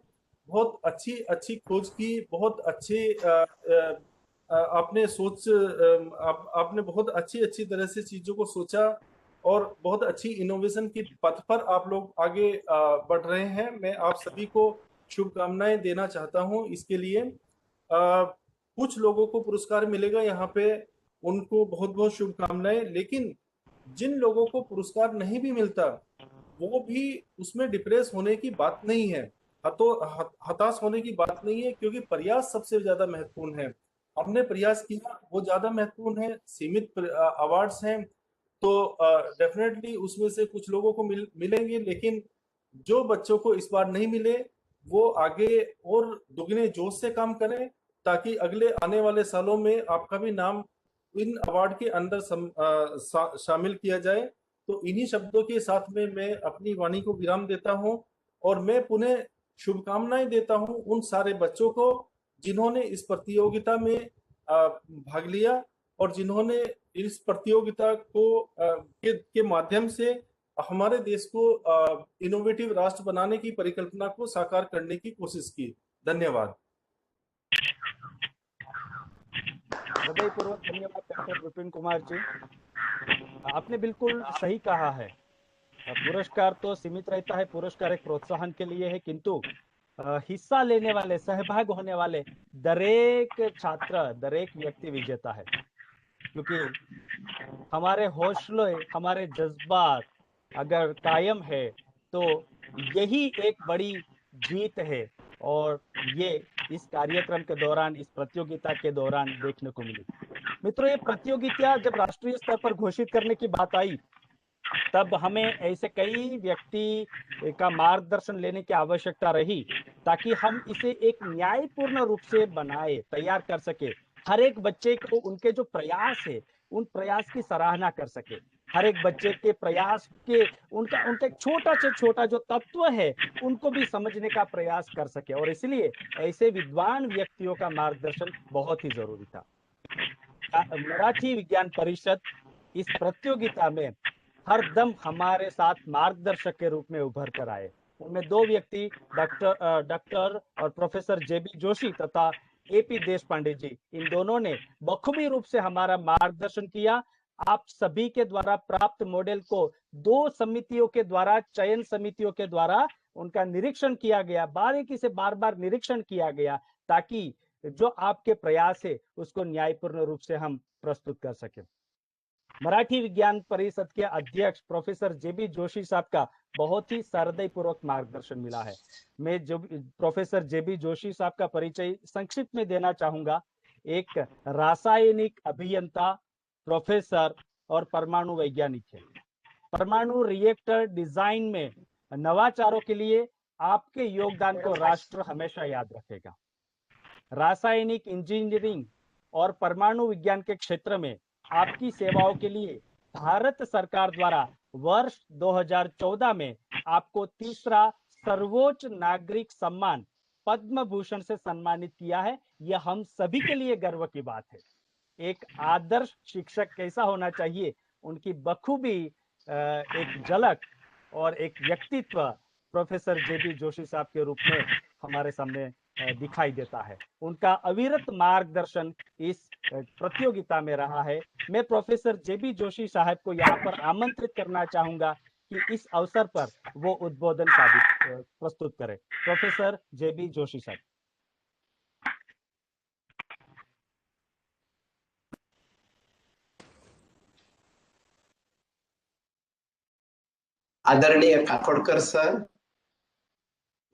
बहुत अच्छी खोज की, बहुत अच्छे आपने आपने बहुत अच्छी तरह से चीजों को सोचा, और बहुत अच्छी इनोवेशन की पथ पर आप लोग आगे बढ़ रहे हैं। मैं आप सभी को शुभकामनाएं देना चाहता हूं इसके लिए। कुछ लोगों को पुरस्कार मिलेगा यहाँ पे, उनको बहुत बहुत शुभकामनाएं। लेकिन जिन लोगों को पुरस्कार नहीं भी मिलता, वो भी उसमें डिप्रेस होने की बात नहीं है, हताश होने की बात नहीं है, क्योंकि प्रयास सबसे ज्यादा महत्वपूर्ण है। हमने प्रयास किया, वो ज्यादा महत्वपूर्ण है। सीमित अवार्ड्स हैं तो डेफिनेटली उसमें से कुछ लोगों को मिलेंगे, लेकिन जो बच्चों को इस बार नहीं मिले, वो आगे और दुगने जोश से काम करें, ताकि अगले आने वाले सालों में आपका भी नाम इन अवार्ड के अंदर शामिल किया जाए। तो इन्हीं शब्दों के साथ में मैं अपनी वाणी को विराम देता हूं, और मैं पुनः शुभकामनाएं देता हूं उन सारे बच्चों को जिन्होंने इस प्रतियोगिता में भाग लिया, और जिन्होंने इस प्रतियोगिता के माध्यम से हमारे देश को इनोवेटिव राष्ट्र बनाने की परिकल्पना को साकार करने की कोशिश की। धन्यवाद। हृदयपूर्वक धन्यवाद डॉक्टर विपिन कुमार जी। आपने बिल्कुल सही कहा है, पुरस्कार तो सीमित रहता है, पुरस्कार एक प्रोत्साहन के लिए है, किंतु हिस्सा लेने वाले, सहभाग होने वाले दरेक छात्र, दरेक व्यक्ति विजेता है। क्योंकि हमारे हौसले, हमारे जज्बात अगर कायम है तो यही एक बड़ी जीत है, और ये इस कार्यक्रम के दौरान, इस प्रतियोगिता के दौरान देखने को मिली। मित्रों, ये प्रतियोगिता जब राष्ट्रीय स्तर पर घोषित करने की बात आई, तब हमें ऐसे कई व्यक्ति का मार्गदर्शन लेने की आवश्यकता रही, ताकि हम इसे एक न्यायपूर्ण रूप से बनाए, तैयार कर सके। हर एक बच्चे को उनके जो प्रयास है, उन प्रयास की सराहना कर सके। हर एक बच्चे के प्रयास के उनका एक छोटा से छोटा जो तत्व है, उनको भी समझने का प्रयास कर सके, और इसलिए ऐसे विद्वान व्यक्तियों का मार्गदर्शन बहुत ही जरूरी था। मराठी विज्ञान परिषद इस प्रतियोगिता में हर दम हमारे साथ मार्गदर्शक के रूप में उभर कर आए। उनमें दो व्यक्ति डॉक्टर और प्रोफेसर जेबी जोशी तथा एपी देशपांडे जी, इन दोनों ने बखूबी रूप से हमारा मार्गदर्शन किया। आप सभी के द्वारा प्राप्त मॉडल को 2 समितियों के द्वारा, चयन समितियों के द्वारा उनका निरीक्षण किया गया, बारीकी से बार-बार निरीक्षण किया गया, ताकि जो आपके प्रयास है उसको न्यायपूर्ण रूप से हम प्रस्तुत कर सके। मराठी विज्ञान परिषद के अध्यक्ष प्रोफेसर जेबी जोशी साहब का बहुत ही हृदयपूर्वक मार्गदर्शन मिला है। मैं जो प्रोफेसर जेबी जोशी साहब का परिचय संक्षिप्त में देना चाहूंगा। एक रासायनिक अभियंता, प्रोफेसर और परमाणु वैज्ञानिक है। परमाणु रिएक्टर डिजाइन में नवाचारों के लिए आपके योगदान को राष्ट्र हमेशा याद रखेगा। रासायनिक इंजीनियरिंग और परमाणु विज्ञान के क्षेत्र में आपकी सेवाओं के लिए भारत सरकार द्वारा वर्ष 2014 में आपको 3रा सर्वोच्च नागरिक सम्मान पद्म भूषण से सम्मानित किया है। यह हम सभी के लिए गर्व की बात है। एक आदर्श शिक्षक कैसा होना चाहिए, उनकी बखूबी एक झलक और एक व्यक्तित्व प्रोफेसर जेबी जोशी साहब के रूप में हमारे सामने दिखाई देता है। उनका अविरत मार्गदर्शन इस प्रतियोगिता में रहा है। मैं प्रोफेसर जेबी जोशी साहब को यहाँ पर आमंत्रित करना चाहूंगा कि इस अवसर पर वो उद्बोधन प्रस्तुत करें। प्रोफेसर जेबी जोशी साहब। आदरणीय काकोडकर सर,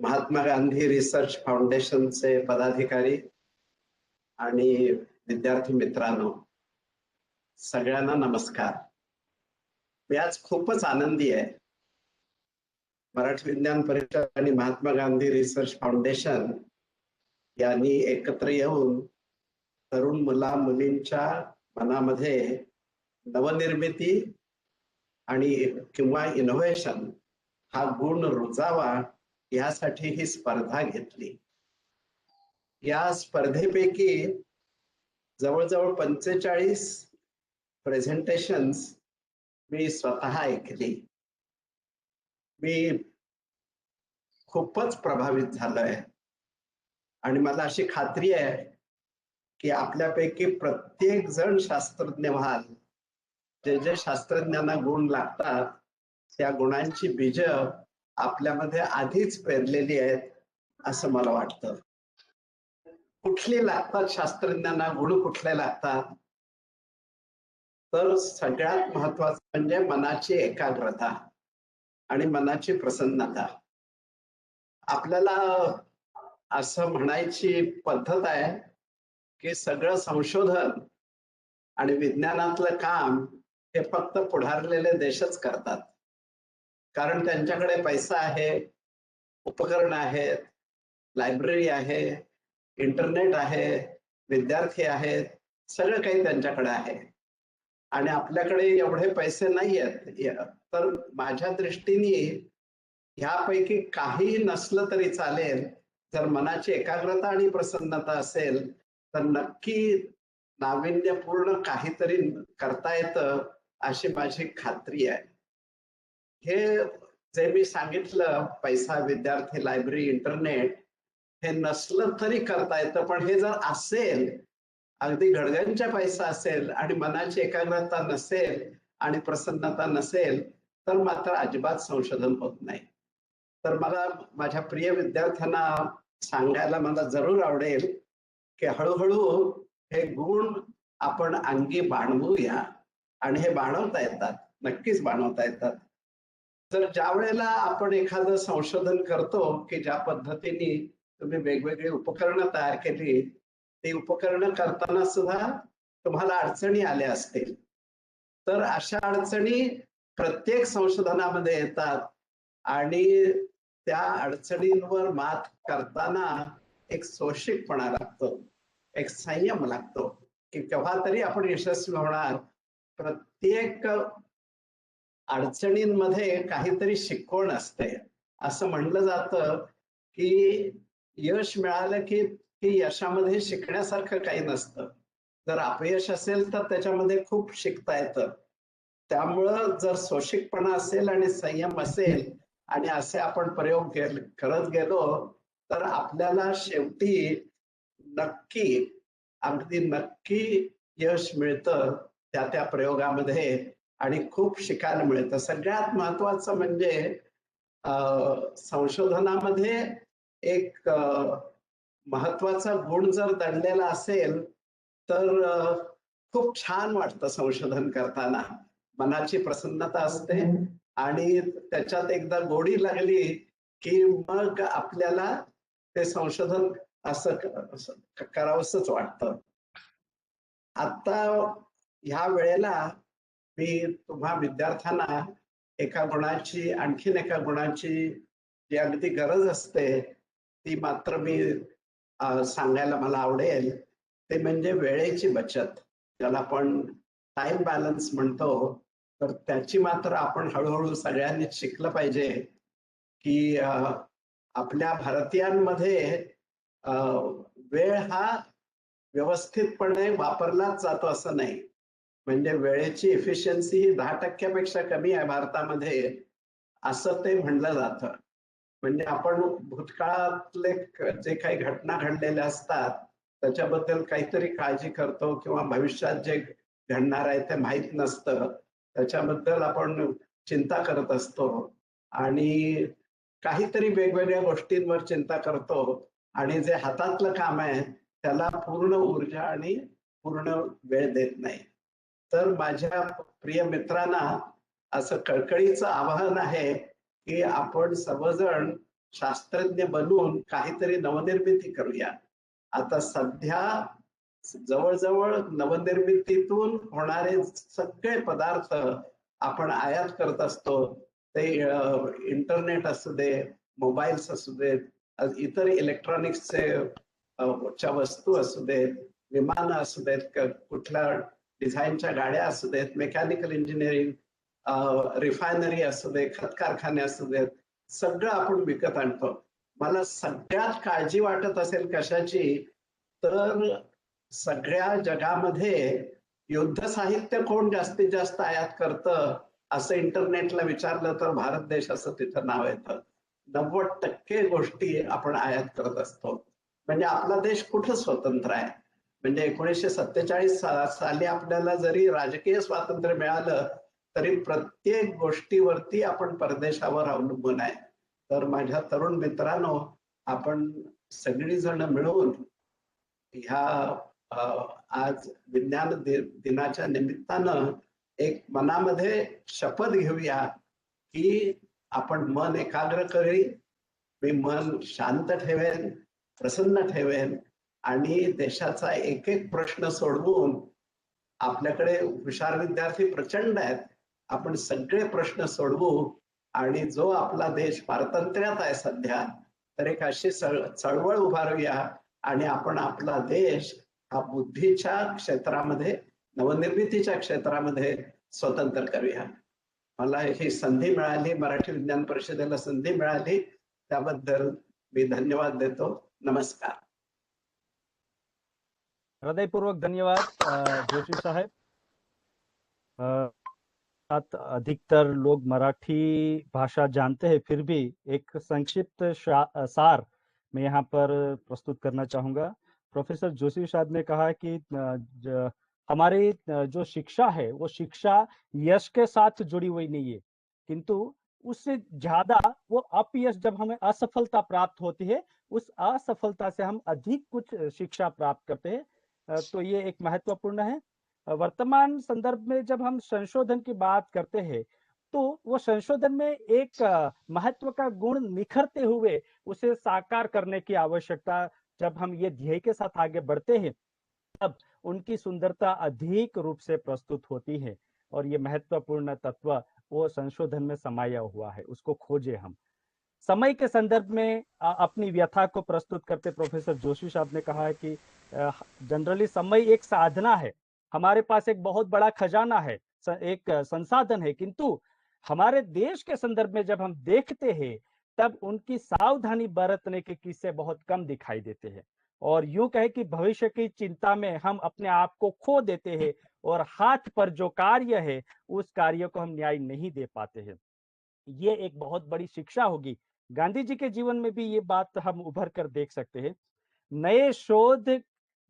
महात्मा गांधी रिसर्च फाउंडेशनचे पदाधिकारी आणि विद्यार्थी मित्रांनो, सगळ्यांना नमस्कार। मी आज खूपच आनंदी आहे। मराठी विज्ञान परिषद आणि महात्मा गांधी रिसर्च फाउंडेशन यांनी एकत्र येऊन तरुण मुला मुलींच्या मनामध्ये नवनिर्मिती आणि किंवा इनोव्हेशन हा गुण रुजावा यासाठी ही स्पर्धा घेतली। या स्पर्धेपैकी जवळजवळ 45 प्रेझेंटेशन्स मी स्वतः ऐकली। मी खूपच प्रभावित झालोय आणि मला अशी खात्री आहे की आपल्यापैकी प्रत्येक जण शास्त्रज्ञ व्हाल। जे जे शास्त्रज्ञांना गुण लागतात त्या गुणांची बीज आपल्यामध्ये आधीच पेरलेली आहेत असं मला वाटतं। कुठली लागतात शास्त्रज्ञांना गुण, कुठले लागतात तर सगळ्यात महत्त्वाचं म्हणजे मनाची एकाग्रता आणि मनाची प्रसन्नता। आपल्याला असं म्हणायची पद्धत आहे की सगळं संशोधन आणि विज्ञानातलं काम हे फक्त पुढारलेले देशच करतात, कारण त्यांच्याकडे पैसा आहे, उपकरण आहेत, लायब्ररी आहे, इंटरनेट आहे, विद्यार्थी आहेत, सगळं काही त्यांच्याकडे आहे। आणि आपल्याकडे एवढे पैसे नाही आहेत। तर माझ्या दृष्टीने ह्यापैकी काही नसलं तरी चालेल, जर मनाची एकाग्रता आणि प्रसन्नता असेल तर नक्की नाविन्यपूर्ण काहीतरी करता येतं अशी माझी खात्री आहे। हे जे मी सांगितलं, पैसा, विद्यार्थी, लायब्ररी, इंटरनेट, हे नसलं तरी करता येतं, पण हे जर असेल अगदी गडगंच्या पैसा असेल आणि मनाची एकाग्रता नसेल आणि प्रसन्नता नसेल तर मात्र अजिबात संशोधन होत नाही. तर मला माझ्या प्रिय विद्यार्थ्यांना सांगायला मला जरूर आवडेल की हळूहळू हे गुण आपण अंगी बाणवूया आणि हे बाणवता येतात, नक्कीच बाणवता येतात. तर ज्या वेळेला आपण एखादं संशोधन करतो की ज्या पद्धतीने तुम्ही वेगवेगळी उपकरणं तयार केली, ती उपकरणं करताना सुद्धा तुम्हाला अडचणी आल्या असतील, तर अशा अडचणी प्रत्येक संशोधनामध्ये येतात आणि त्या अडचणींवर मात करताना एक सोशिकपणा लागतो, एक संयम लागतो की केव्हा तरी आपण यशस्वी होणार. प्रत्येक अडचणींमध्ये काहीतरी शिकवण असते. असं म्हणलं जातं की यश मिळालं की यशामध्ये शिकण्यासारखं काही नसतं. जर अपयश असेल तर त्याच्यामध्ये खूप शिकता येतं. त्यामुळं जर सोशिकपणा असेल आणि संयम असेल आणि असे आपण प्रयोग करत गेलो तर आपल्याला शेवटी नक्की, अगदी नक्की यश मिळतं त्या त्या प्रयोगामध्ये आणि खूप शिकायला मिळतं. सगळ्यात महत्वाचं म्हणजे संशोधनामध्ये एक महत्वाचा गुण जर दडलेला असेल तर खूप छान वाटतं संशोधन करताना. मनाची प्रसन्नता असते आणि त्याच्यात एकदा गोडी लागली की मग आपल्याला ते संशोधन असं करावंसच वाटतं. आता ह्या वेळेला मी तुम्हा विद्यार्थ्यांना एका गुणाची, आणखीन एका गुणाची जी अगदी गरज असते ती मात्र मी सांगायला मला आवडेल. ते म्हणजे वेळेची बचत, ज्याला आपण टाइम बॅलन्स म्हणतो. तर त्याची मात्र आपण हळूहळू सगळ्यांनीच शिकलं पाहिजे की आपल्या भारतीयांमध्ये वेळ हा व्यवस्थितपणे वापरलाच जातो असं नाही. म्हणजे वेळेची एफिशियन्सी ही 10% कमी आहे भारतामध्ये असं ते म्हणलं जातं. म्हणजे आपण भूतकाळातले जे काही घटना घडलेल्या असतात त्याच्याबद्दल काहीतरी काळजी करतो किंवा भविष्यात जे घडणार आहे ते माहीत नसतं, त्याच्याबद्दल आपण चिंता करत असतो आणि काहीतरी वेगवेगळ्या गोष्टींवर चिंता करतो आणि जे हातातलं काम आहे त्याला पूर्ण ऊर्जा आणि पूर्ण वेळ देत नाही. तर माझ्या प्रिय मित्रांना असं कळकळीचं आवाहन आहे की आपण सर्वजण शास्त्रज्ञ बनून काहीतरी नवनिर्मिती करूया. आता सध्या जवळजवळ नवनिर्मितीतून होणारे सगळे पदार्थ आपण आयात करत असतो. ते इंटरनेट असू दे, मोबाईल्स असू देत, इतर इलेक्ट्रॉनिक्सच्या वस्तू असू देत, विमानं असू देत, कुठल्या डिझाईनच्या गाड्या असू देत, मेकॅनिकल इंजिनिअरिंग, रिफायनरी असू दे, खत कारखाने असू देत, सगळं आपण विकत आणतो. मला सगळ्यात काळजी वाटत असेल कशाची, तर सगळ्या जगामध्ये युद्ध साहित्य कोण जास्तीत जास्त आयात करतं असं इंटरनेटला विचारलं तर भारत देश असं तिथं नाव येतं. 90% गोष्टी आपण आयात करत असतो. म्हणजे आपला देश कुठं स्वतंत्र आहे? म्हणजे 1947 साली आपल्याला जरी राजकीय स्वातंत्र्य मिळालं तरी प्रत्येक गोष्टीवरती आपण परदेशावर अवलंबून आहे. तर माझ्या तरुण मित्रांनो, आपण सगळीजण मिळून ह्या आज विज्ञान दिनाच्या निमित्तानं एक मनामध्ये शपथ घेऊया की आपण मन एकाग्र करेल, मी मन शांत ठेवेन, प्रसन्न ठेवेन आणि देशाचा एक एक प्रश्न सोडवून, आपल्याकडे हुशार विद्यार्थी प्रचंड आहेत, आपण सगळे प्रश्न सोडवू आणि जो आपला देश पारतंत्र्यात आहे सध्या, तर एक अशी चळवळ उभारूया आणि आपण आपला देश हा बुद्धीच्या क्षेत्रामध्ये, नवनिर्मितीच्या क्षेत्रामध्ये स्वतंत्र करूया. मला ही संधी मिळाली, मराठी विज्ञान परिषदेला संधी मिळाली, त्याबद्दल मी धन्यवाद देतो. नमस्कार. हृदयपूर्वक धन्यवाद जोशी साहब. अधिकतर लोग मराठी भाषा जानते हैं, फिर भी एक संक्षिप्त सार मैं यहाँ पर प्रस्तुत करना चाहूंगा. प्रोफेसर जोशी साहब ने कहा कि हमारी जो शिक्षा है वो शिक्षा यश के साथ जुड़ी हुई नहीं है, किंतु उससे ज्यादा वो अपयश, जब हमें असफलता प्राप्त होती है उस असफलता से हम अधिक कुछ शिक्षा प्राप्त करते हैं। तो ये एक महत्वपूर्ण है। वर्तमान संदर्भ में जब हम संशोधन की बात करते हैं तो वो संशोधन में एक महत्व का गुण निखरते हुए उसे साकार करने की आवश्यकता, जब हम ये ध्येय के साथ आगे बढ़ते हैं तब उनकी सुंदरता अधिक रूप से प्रस्तुत होती है। और ये महत्वपूर्ण तत्व वो संशोधन में समाया हुआ है, उसको खोजे हम। समय के संदर्भ में अपनी व्यथा को प्रस्तुत करते प्रोफेसर जोशी साहब ने कहा है कि जनरली समय एक साधना है, हमारे पास एक बहुत बड़ा खजाना है, एक संसाधन है, किंतु हमारे देश के संदर्भ में जब हम देखते हैं तब उनकी सावधानी बरतने के किस्से बहुत कम दिखाई देते हैं। और यूं कहे कि भविष्य की चिंता में हम अपने आप को खो देते हैं और हाथ पर जो कार्य है उस कार्य को हम न्याय नहीं दे पाते हैं। ये एक बहुत बड़ी शिक्षा होगी। गांधी जी के जीवन में भी ये बात हम उभर कर देख सकते हैं। नए शोध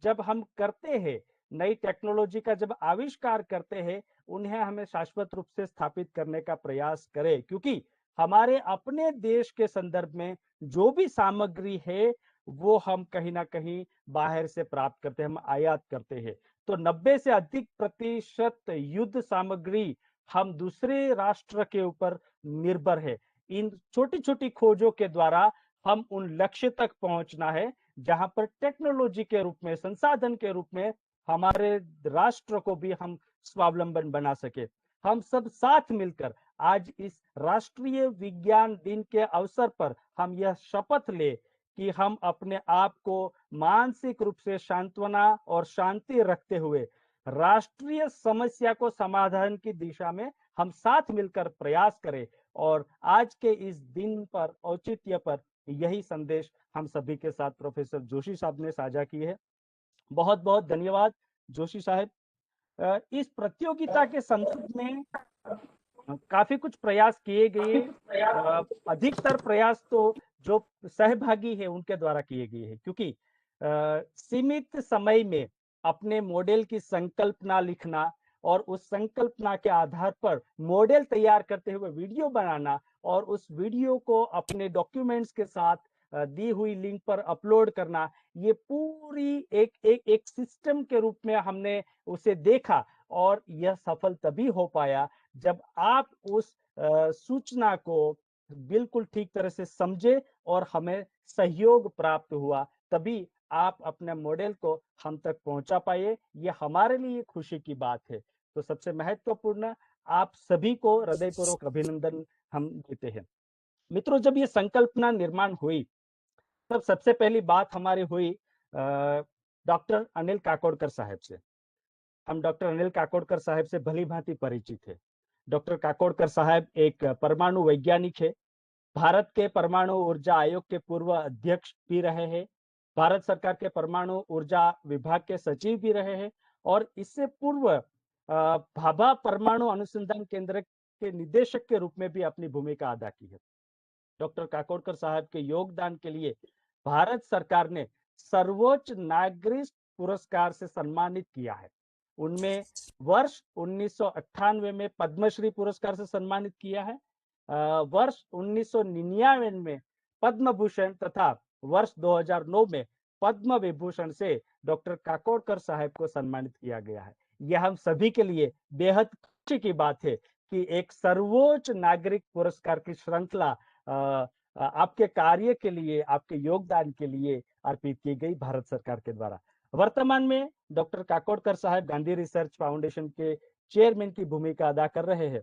जब हम करते हैं, नई टेक्नोलॉजी का जब आविष्कार करते हैं, उन्हें हमें शाश्वत रूप से स्थापित करने का प्रयास करें, क्योंकि हमारे अपने देश के संदर्भ में जो भी सामग्री है वो हम कहीं ना कहीं बाहर से प्राप्त करते हैं, हम आयात करते हैं। तो 90 से अधिक प्रतिशत युद्ध सामग्री हम दूसरे राष्ट्र के ऊपर निर्भर है। इन छोटी छोटी खोजों के द्वारा हम उन लक्ष्य तक पहुंचना है जहां पर टेक्नोलॉजी के रूप में, संसाधन के रूप में हमारे राष्ट्र को भी हम स्वावलंबन बना सके। हम सब साथ मिलकर आज इस राष्ट्रीय विज्ञान दिन के अवसर पर हम यह शपथ ले कि हम अपने आप को मानसिक रूप से सांत्वना और शांति रखते हुए राष्ट्रीय समस्या को समाधान की दिशा में हम साथ मिलकर प्रयास करें। और आज के इस दिन पर, औचित्य पर, यही संदेश हम सभी के साथ प्रोफेसर जोशी साहब ने साझा की है। बहुत बहुत धन्यवाद जोशी साहब। इस प्रतियोगिता के संदर्भ में काफी कुछ प्रयास किए गए। अधिकतर प्रयास तो जो सहभागी है उनके द्वारा किए गए हैं, क्योंकि सीमित समय में अपने मॉडल की संकल्पना लिखना और उस संकल्पना के आधार पर मॉडल तैयार करते हुए वीडियो बनाना और उस वीडियो को अपने डॉक्यूमेंट्स के साथ दी हुई लिंक पर अपलोड करना, ये पूरी एक सिस्टम के रूप में हमने उसे देखा। और यह सफल तभी हो पाया जब आप उस सूचना को बिल्कुल ठीक तरह से समझे और हमें सहयोग प्राप्त हुआ, तभी आप अपने मॉडल को हम तक पहुंचा पाए। ये हमारे लिए खुशी की बात है। तो सबसे महत्वपूर्ण, आप सभी को हृदयपूर्वक अभिनंदन हम देते हैं। मित्रों, जब ये संकल्पना निर्माण हुई तब सबसे पहली बात हमारी हुई डॉक्टर अनिल काकोडकर साहब से। हम डॉक्टर अनिल काकोडकर साहब से भली भांति परिचित है। डॉक्टर काकोडकर साहब एक परमाणु वैज्ञानिक है, भारत के परमाणु ऊर्जा आयोग के पूर्व अध्यक्ष भी रहे हैं, भारत सरकार के परमाणु ऊर्जा विभाग के सचिव भी रहे हैं और इससे पूर्व भाभा परमाणु अनुसंधान केंद्र के निदेशक के रूप में भी अपनी भूमिका अदा की है। डॉक्टर काकोडकर साहब के योगदान के लिए भारत सरकार ने सर्वोच्च नागरिक पुरस्कार से सम्मानित किया है। उनमें वर्ष 1998 में पद्मश्री पुरस्कार से सम्मानित किया है, वर्ष 1999 में पद्म भूषण तथा वर्ष 2009 में पद्म विभूषण से डॉक्टर काकोडकर साहब को सम्मानित किया गया है। यह हम सभी के लिए बेहद खुशी की बात है कि एक सर्वोच्च नागरिक पुरस्कार की श्रृंखला आपके कार्य के लिए, आपके योगदान के लिए अर्पित की गई भारत सरकार के द्वारा। वर्तमान में डॉक्टर काकोडकर साहब गांधी रिसर्च फाउंडेशन के चेयरमैन की भूमिका अदा कर रहे हैं।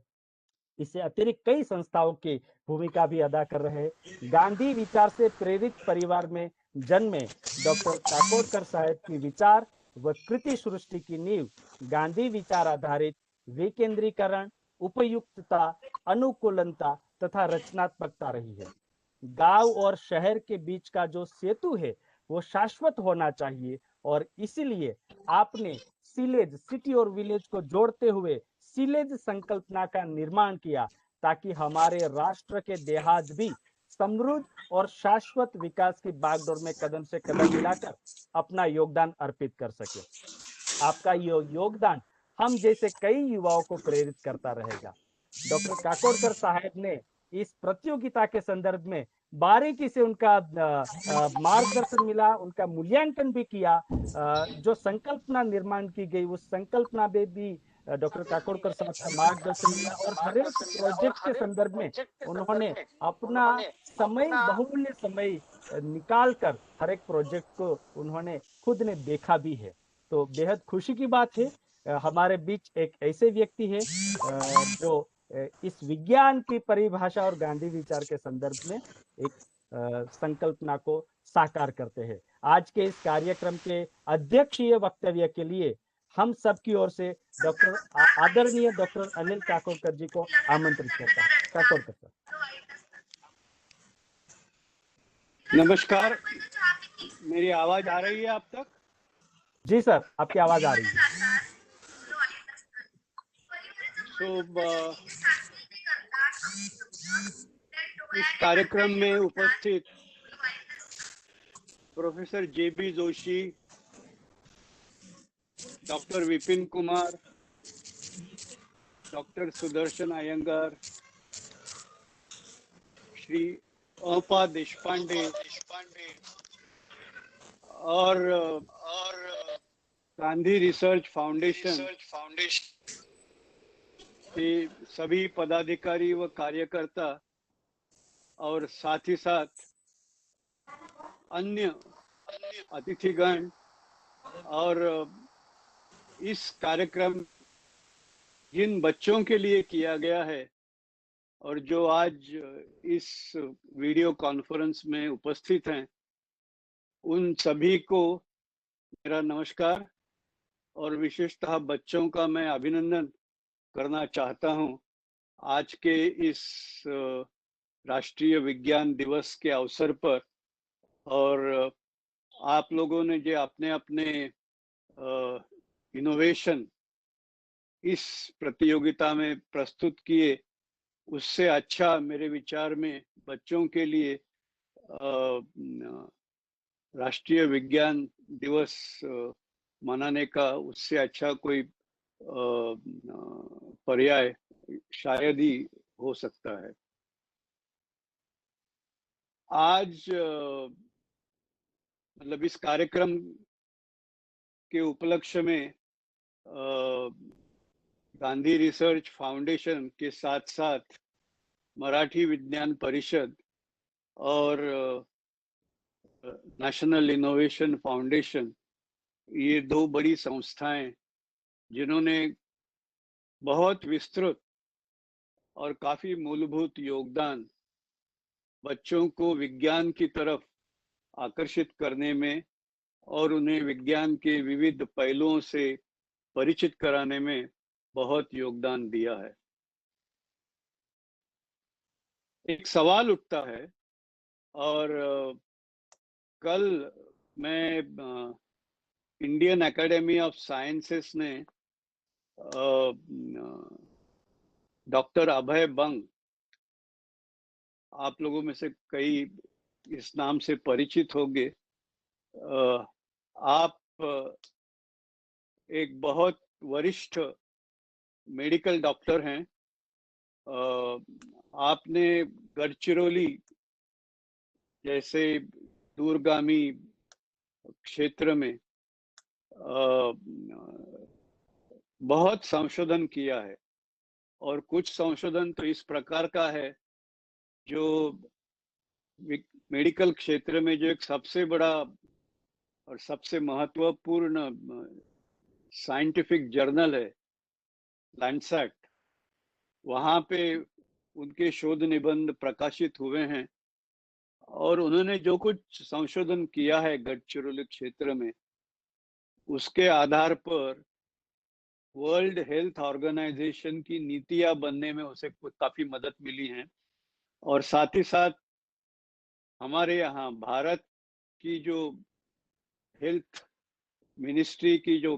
इससे अतिरिक्त कई संस्थाओं की भूमिका भी अदा कर रहे हैं। गांधी विचार से प्रेरित परिवार में जन्मे डॉक्टर काकोडकर साहब की विचार व कृति सृष्टि की नींव गांधी विचार आधारित विकेंद्रीकरण, उपयुक्तता, अनुकूलनता तथा रचनात्मकता रही है। गांव और शहर के बीच का जो सेतु है वो शाश्वत होना चाहिए और इसीलिए आपने सीलेज, सिटी और विलेज को जोड़ते हुए सीलेज संकल्पना का निर्माण किया ताकि हमारे राष्ट्र के देहात भी समृद्ध और शाश्वत विकास की बागडोर में कदम से कदम मिलाकर अपना योगदान अर्पित कर सके। आपका योगदान हम जैसे कई युवाओं को प्रेरित करता रहेगा। डॉक्टर काकोडकर साहब ने इस प्रतियोगिता के संदर्भ में बारीकी से उनका मार्गदर्शन मिला, उनका मूल्यांकन भी किया। जो संकल्पना निर्माण की गई उस संकल्पना में भी डॉक्टर काकोडकर साहब का मार्गदर्शन मिला और हर एक प्रोजेक्ट के संदर्भ में उन्होंने अपना समय, बहुमूल्य समय निकाल कर हर एक प्रोजेक्ट को उन्होंने खुद ने देखा भी है। तो बेहद खुशी की बात है हमारे बीच एक ऐसे व्यक्ति है जो इस विज्ञान की परिभाषा और गांधी विचार के संदर्भ में एक संकल्पना को साकार करते हैं। आज के इस कार्यक्रम के अध्यक्षीय वक्तव्य के लिए हम सब की ओर से आदरणीय डॉक्टर अनिल काकोडकर जी को आमंत्रित करता है। काकोडकर सर। नमस्कार, मेरी आवाज आ रही है आप तक? जी सर, आपकी आवाज आ रही है। इस कार्यक्रम में उपस्थित प्रोफेसर जेबी जोशी, डॉक्टर विपिन कुमार, डॉक्टर सुदर्शन अयंगार, श्री अपा देशपांडे और गांधी रिसर्च फाउंडेशन के सभी पदाधिकारी व कार्यकर्ता और साथ ही साथ अन्य अतिथिगण और इस कार्यक्रम जिन बच्चों के लिए किया गया है और जो आज इस वीडियो कॉन्फ्रेंस में उपस्थित हैं, उन सभी को मेरा नमस्कार और विशेषतः बच्चों का मैं अभिनंदन करना चाहता हूं आज के इस राष्ट्रीय विज्ञान दिवस के अवसर पर। और आप लोगों ने जो अपने अपने इनोवेशन इस प्रतियोगिता में प्रस्तुत किए, उससे अच्छा मेरे विचार में बच्चों के लिए राष्ट्रीय विज्ञान दिवस मनाने का उससे अच्छा कोई पर्याय शायद ही हो सकता है। आज मतलब इस कार्यक्रम के उपलक्ष्य में गांधी रिसर्च फाउंडेशन के साथ साथ मराठी विज्ञान परिषद और नेशनल इनोवेशन फाउंडेशन, ये दो बड़ी संस्थाएं जिन्होंने बहुत विस्तृत और काफी मूलभूत योगदान बच्चों को विज्ञान की तरफ आकर्षित करने में और उन्हें विज्ञान के विविध पहलुओं से परिचित कराने में बहुत योगदान दिया है। एक सवाल उठता है और कल मैं इंडियन एकेडमी ऑफ साइंसेस ने डॉक्टर अभय बंग, आप लोगों में से कई इस नाम से परिचित होंगे। आप एक बहुत वरिष्ठ मेडिकल डॉक्टर हैं। आपने गढ़चिरौली जैसे दूरगामी क्षेत्र में बहुत संशोधन किया है और कुछ संशोधन तो इस प्रकार का है जो मेडिकल क्षेत्र में जो एक सबसे बड़ा और सबसे महत्वपूर्ण साइंटिफिक जर्नल है लैंडसेट, वहां पे उनके शोध निबंध प्रकाशित हुए हैं। और उन्होंने जो कुछ संशोधन किया है गढ़चिरौली क्षेत्र में, उसके आधार पर वर्ल्ड हेल्थ ऑर्गेनाइजेशन की नीतियां बनने में उसे काफी मदद मिली है। और साथ ही साथ हमारे यहाँ भारत की जो हेल्थ मिनिस्ट्री की जो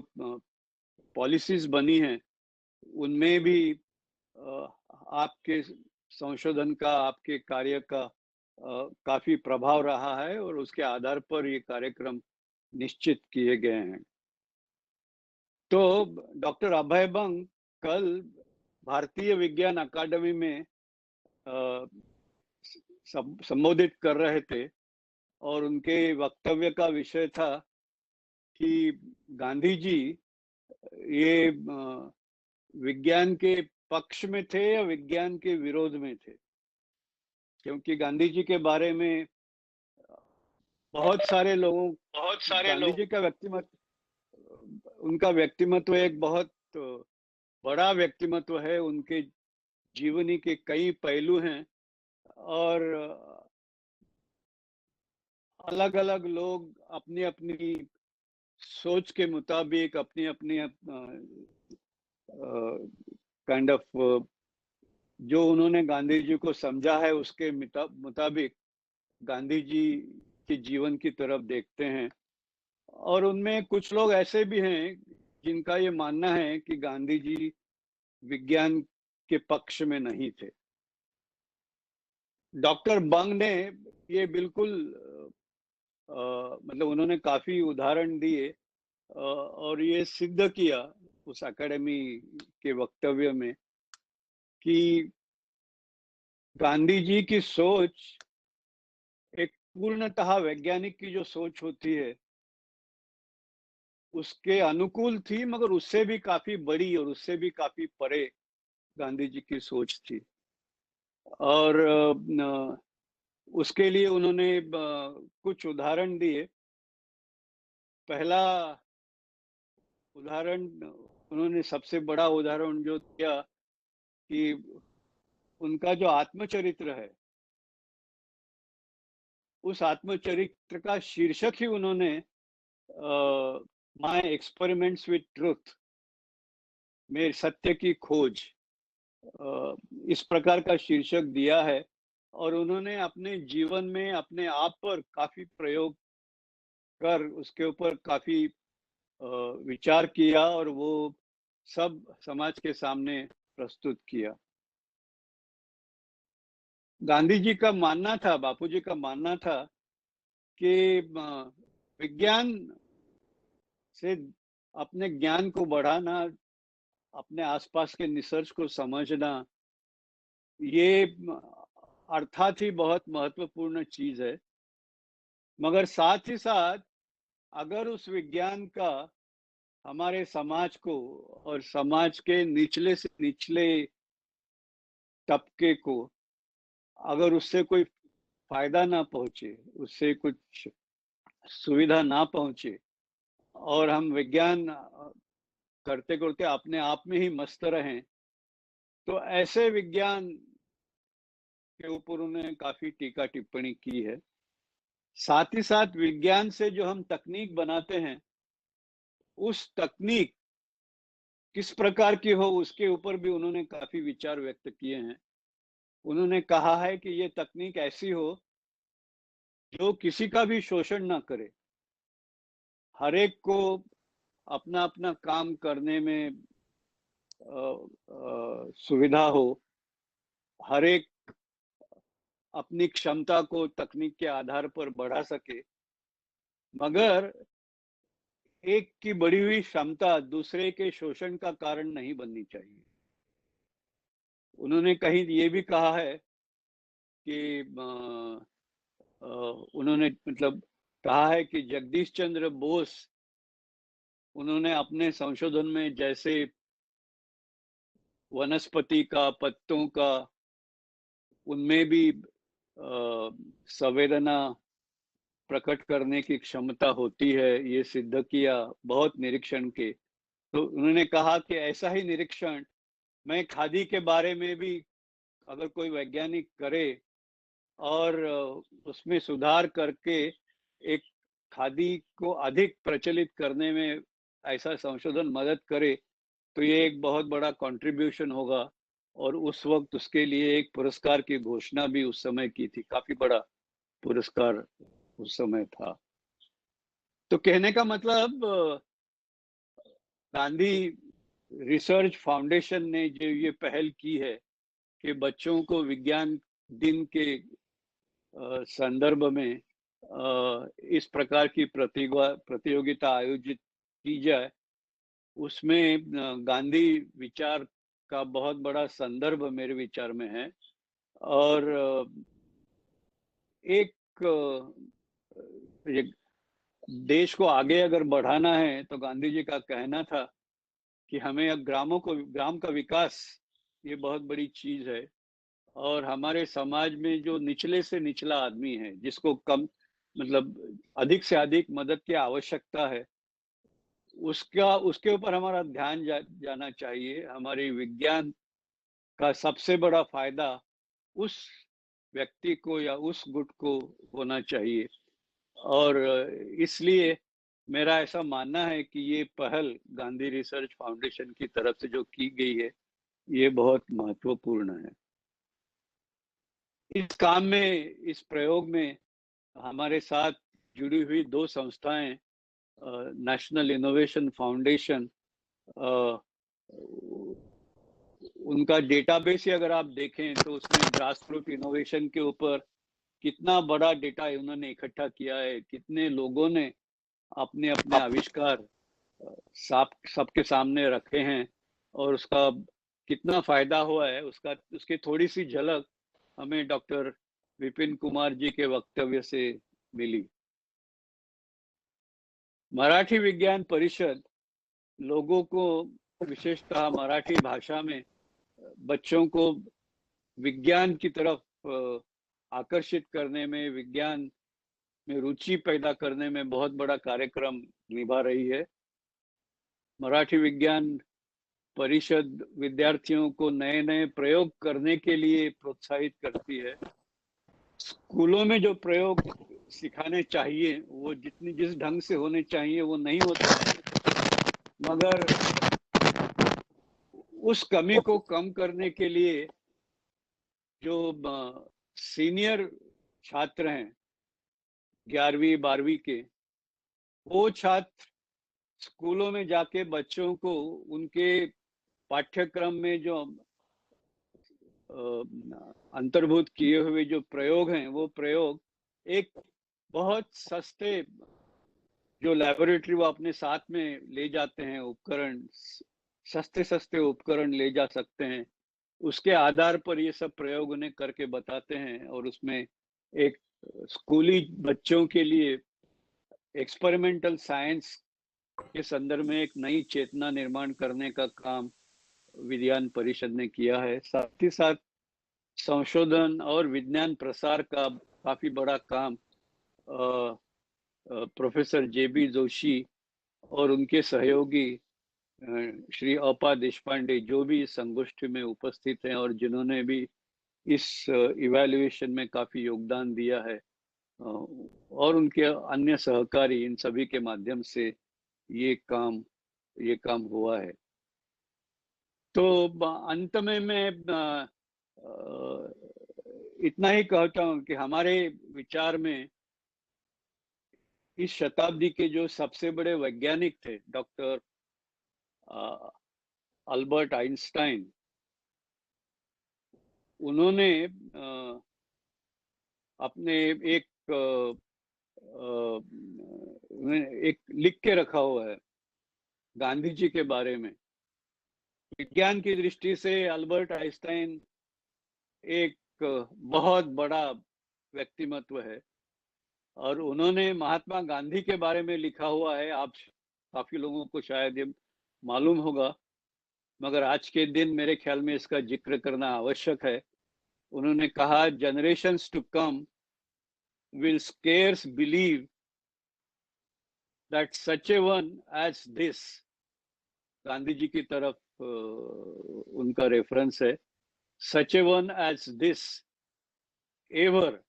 पॉलिसीज बनी हैं, उनमें भी आपके संशोधन का, आपके कार्य का काफी प्रभाव रहा है और उसके आधार पर ये कार्यक्रम निश्चित किए गए हैं। तो डॉक्टर अभय बंग कल भारतीय विज्ञान अकादमी में संबोधित कर रहे थे और उनके वक्तव्य का विषय था कि गांधी जी ये विज्ञान के पक्ष में थे या विज्ञान के विरोध में थे, क्योंकि गांधी जी के बारे में बहुत सारे लोग गांधी जी का व्यक्तिमत्व, उनका व्यक्तिमत्व एक बहुत बड़ा व्यक्तिमत्व है, उनके जीवनी के कई पहलू हैं और अलग अलग लोग अपनी अपनी सोच के मुताबिक अपनी अपनी काइंड ऑफ जो उन्होंने गांधी जी को समझा है उसके मुताबिक गांधी जी के जीवन की तरफ देखते हैं। और उनमें कुछ लोग ऐसे भी हैं जिनका ये मानना है कि गांधी जी विज्ञान के पक्ष में नहीं थे। डॉक्टर बंग ने ये बिल्कुल मतलब उन्होंने काफी उदाहरण दिए और ये सिद्ध किया उस एकेडमी के वक्तव्य में कि गांधी जी की सोच एक पूर्णतः वैज्ञानिक की जो सोच होती है उसके अनुकूल थी, मगर उससे भी काफी बड़ी और उससे भी काफी परे गांधी जी की सोच थी। और उसके लिए उन्होंने कुछ उदाहरण दिए। पहला उदाहरण उन्होंने सबसे बड़ा उदाहरण जो दिया कि उनका जो आत्मचरित्र है, उस आत्मचरित्र का शीर्षक ही उन्होंने माय एक्सपेरिमेंट्स विथ ट्रुथ, मेरे सत्य की खोज, इस प्रकार का शीर्षक दिया है। और उन्होंने अपने जीवन में अपने आप पर काफी प्रयोग कर उसके ऊपर काफी विचार किया और वो सब समाज के सामने प्रस्तुत किया। गांधी जी का मानना था, बापूजी का मानना था कि विज्ञान से अपने ज्ञान को बढ़ाना, अपने आसपास के निसर्ग को समझना, ये अर्थात ही बहुत महत्वपूर्ण चीज है। मगर साथ ही साथ अगर उस विज्ञान का हमारे समाज को और समाज के निचले से निचले तबके को अगर उससे कोई फायदा ना पहुंचे, उससे कुछ सुविधा ना पहुंचे और हम विज्ञान करते करते अपने आप में ही मस्त रहें, तो ऐसे विज्ञान के ऊपर उन्होंने काफी टीका टिप्पणी की है। साथ ही साथ विज्ञान से जो हम तकनीक बनाते हैं, उस तकनीक किस प्रकार की हो उसके ऊपर भी उन्होंने काफी विचार व्यक्त किए हैं। उन्होंने कहा है कि ये तकनीक ऐसी हो जो किसी का भी शोषण ना करे, हर एक को अपना अपना काम करने में सुविधा हो, हर एक अपनी क्षमता को तकनीक के आधार पर बढ़ा सके, मगर एक की बढ़ी हुई क्षमता दूसरे के शोषण का कारण नहीं बननी चाहिए। उन्होंने कहीं ये भी कहा है कि उन्होंने मतलब कहा है कि जगदीश चंद्र बोस, उन्होंने अपने संशोधन में जैसे वनस्पति का, पत्तों का, उनमें भी संवेदना प्रकट करने की क्षमता होती है, ये सिद्ध किया बहुत निरीक्षण के। तो उन्होंने कहा कि ऐसा ही निरीक्षण मैं खादी के बारे में भी अगर कोई वैज्ञानिक करे और उसमें सुधार करके एक खादी को अधिक प्रचलित करने में ऐसा संशोधन मदद करे, तो ये एक बहुत बड़ा कंट्रीब्यूशन होगा। और उस वक्त उसके लिए एक पुरस्कार की घोषणा भी उस समय की थी, काफी बड़ा पुरस्कार उस समय था। तो कहने का मतलब गांधी रिसर्च फाउंडेशन ने जो ये पहल की है कि बच्चों को विज्ञान दिन के संदर्भ में इस प्रकार की प्रतियोगिता आयोजित की जाए, उसमें गांधी विचार का बहुत बड़ा संदर्भ मेरे विचार में है। और एक देश को आगे अगर बढ़ाना है तो गांधी जी का कहना था कि हमें अब ग्राम का विकास ये बहुत बड़ी चीज है। और हमारे समाज में जो निचले से निचला आदमी है, जिसको कम मतलब अधिक से अधिक मदद की आवश्यकता है, उसके ऊपर हमारा ध्यान जाना चाहिए। हमारे विज्ञान का सबसे बड़ा फायदा उस व्यक्ति को या उस गुट को होना चाहिए। और इसलिए मेरा ऐसा मानना है कि ये पहल गांधी रिसर्च फाउंडेशन की तरफ से जो की गई है, ये बहुत महत्वपूर्ण है। इस काम में, इस प्रयोग में हमारे साथ जुड़ी हुई 2 संस्थाएं, नेशनल इनोवेशन फाउंडेशन, उनका डेटाबेस ही अगर आप देखें तो उसमें ग्रास रूट इनोवेशन के ऊपर कितना बड़ा डेटा उन्होंने इकट्ठा किया है, कितने लोगों ने अपने अपने आविष्कार सबके सामने रखे हैं और उसका कितना फायदा हुआ है, उसकी थोड़ी सी झलक हमें डॉक्टर विपिन कुमार जी के वक्तव्य से मिली। मराठी विज्ञान परिषद लोगों को, विशेषतः मराठी भाषा में बच्चों को विज्ञान की तरफ आकर्षित करने में, विज्ञान में रुचि पैदा करने में बहुत बड़ा कार्यक्रम निभा रही है। मराठी विज्ञान परिषद विद्यार्थियों को नए नए प्रयोग करने के लिए प्रोत्साहित करती है। स्कूलों में जो प्रयोग सिखाने चाहिए वो जिस ढंग से होने चाहिए वो नहीं होते हैं, मगर उस कमी को कम करने के लिए जो सीनियर छात्र हैं 11वीं 12वीं के, वो छात्र स्कूलों में जाके बच्चों को उनके पाठ्यक्रम में जो अंतर्भूत किए हुए जो प्रयोग हैं, वो प्रयोग एक बहुत सस्ते जो लेबोरेटरी वो अपने साथ में ले जाते हैं, उपकरण, सस्ते उपकरण ले जा सकते हैं, उसके आधार पर ये सब प्रयोग उन्हें करके बताते हैं। और उसमें एक स्कूली बच्चों के लिए एक्सपेरिमेंटल साइंस के संदर्भ में एक नई चेतना निर्माण करने का काम विज्ञान परिषद ने किया है। साथ ही साथ संशोधन और विज्ञान प्रसार का काफी बड़ा काम प्रोफेसर JB जोशी और उनके सहयोगी श्री अपा देशपांडे, जो भी इस संगोष्ठी में उपस्थित हैं और जिन्होंने भी इस इवैल्यूएशन में काफी योगदान दिया है, और उनके अन्य सहकारी, इन सभी के माध्यम से ये काम हुआ है। तो अंत में मैं इतना ही कहता हूँ कि हमारे विचार में इस शताब्दी के जो सबसे बड़े वैज्ञानिक थे, डॉक्टर अल्बर्ट आइंस्टाइन, उन्होंने अपने एक लिख के रखा हुआ है गांधी जी के बारे में। विज्ञान की दृष्टि से अल्बर्ट आइंस्टाइन एक बहुत बड़ा व्यक्तिमत्व है और उन्होंने महात्मा गांधी के बारे में लिखा हुआ है। आप काफी लोगों को शायद ये मालूम होगा, मगर आज के दिन मेरे ख्याल में इसका जिक्र करना आवश्यक है। उन्होंने कहा, generations to come will scarce believe that such a one as this, Gandhi ji की तरफ उनका रेफरेंस है, such a one as this ever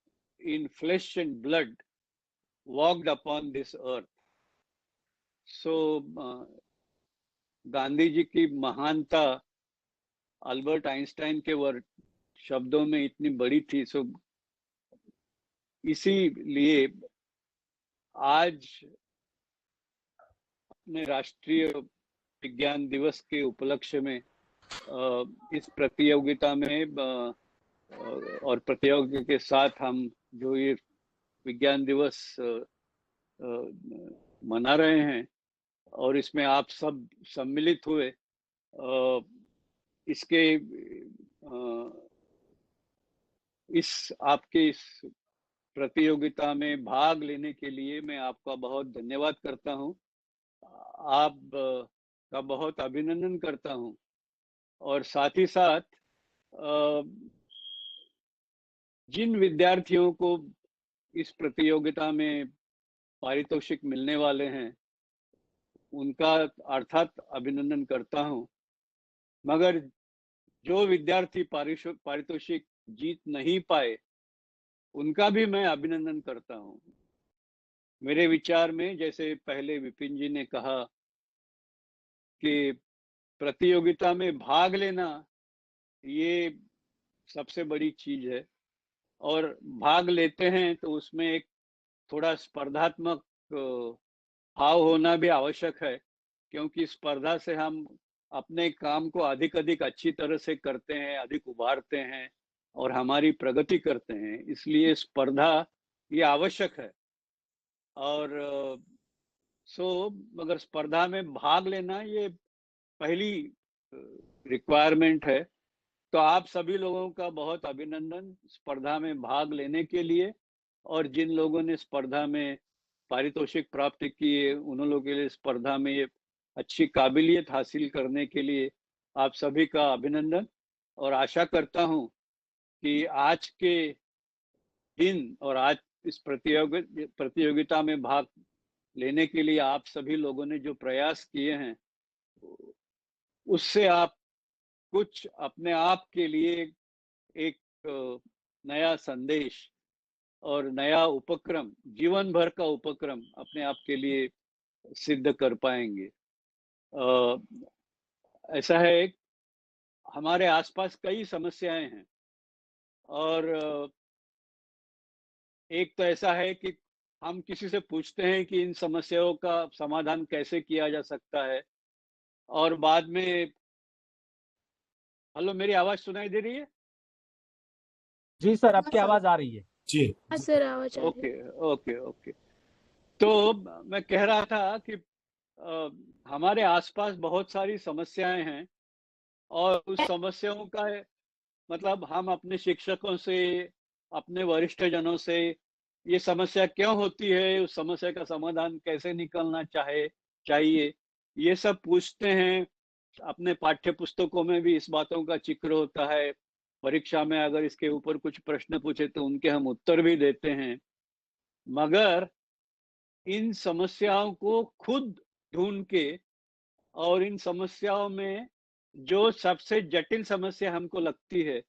in flesh and blood walked upon this earth. So Gandhi ji की महानता अल्बर्ट आइंस्टाइन के शब्दों में इतनी बड़ी थी। सो इसीलिए आज अपने राष्ट्रीय विज्ञान दिवस के उपलक्ष्य में इस प्रतियोगिता में और प्रतियोगिता के साथ हम जो ये विज्ञान दिवस मना रहे हैं और इसमें आप सब सम्मिलित हुए, इसके इस आपके इस प्रतियोगिता में भाग लेने के लिए मैं आपका बहुत धन्यवाद करता हूं। आप का बहुत अभिनंदन करता हूं और साथ ही साथ जिन विद्यार्थियों को इस प्रतियोगिता में पारितोषिक मिलने वाले हैं उनका अर्थात अभिनंदन करता हूं, मगर जो विद्यार्थी पारितोषिक जीत नहीं पाए उनका भी मैं अभिनंदन करता हूं। मेरे विचार में, जैसे पहले विपिन जी ने कहा कि प्रतियोगिता में भाग लेना ये सबसे बड़ी चीज है और भाग लेते हैं तो उसमें एक थोड़ा स्पर्धात्मक भाव होना भी आवश्यक है, क्योंकि स्पर्धा से हम अपने काम को अधिक अच्छी तरह से करते हैं, अधिक उभारते हैं और हमारी प्रगति करते हैं। इसलिए स्पर्धा ये आवश्यक है। और मगर स्पर्धा में भाग लेना ये पहली रिक्वायरमेंट है। तो आप सभी लोगों का बहुत अभिनंदन स्पर्धा में भाग लेने के लिए, और जिन लोगों ने स्पर्धा में पारितोषिक प्राप्त किए उन लोगों के लिए स्पर्धा में ये अच्छी काबिलियत हासिल करने के लिए आप सभी का अभिनंदन। और आशा करता हूं कि आज के दिन और आज इस प्रतियोगिता में भाग लेने के लिए आप सभी लोगों ने जो प्रयास किए हैं उससे आप कुछ अपने आप के लिए एक नया संदेश और नया उपक्रम, जीवन भर का उपक्रम अपने आप के लिए सिद्ध कर पाएंगे। ऐसा है, हमारे आसपास कई समस्याएं हैं और एक तो ऐसा है कि हम किसी से पूछते हैं कि इन समस्याओं का समाधान कैसे किया जा सकता है, और बाद में हेलो, मेरी आवाज सुनाई दे रही है? जी सर, आपकी आवाज आ रही है। जी सर आवाज ओके ओके ओके। तो मैं कह रहा था कि हमारे आसपास बहुत सारी समस्याएं हैं और उस समस्याओं का मतलब हम अपने शिक्षकों से, अपने वरिष्ठ जनों से ये समस्या क्यों होती है, उस समस्या का समाधान कैसे निकलना चाहिए, ये सब पूछते हैं। अपने पाठ्य पुस्तकों में भी इस बातों का जिक्र होता है। परीक्षा में अगर इसके ऊपर कुछ प्रश्न पूछे तो उनके हम उत्तर भी देते हैं, मगर इन समस्याओं को खुद ढूंढ के और इन समस्याओं में जो सबसे जटिल समस्या हमको लगती है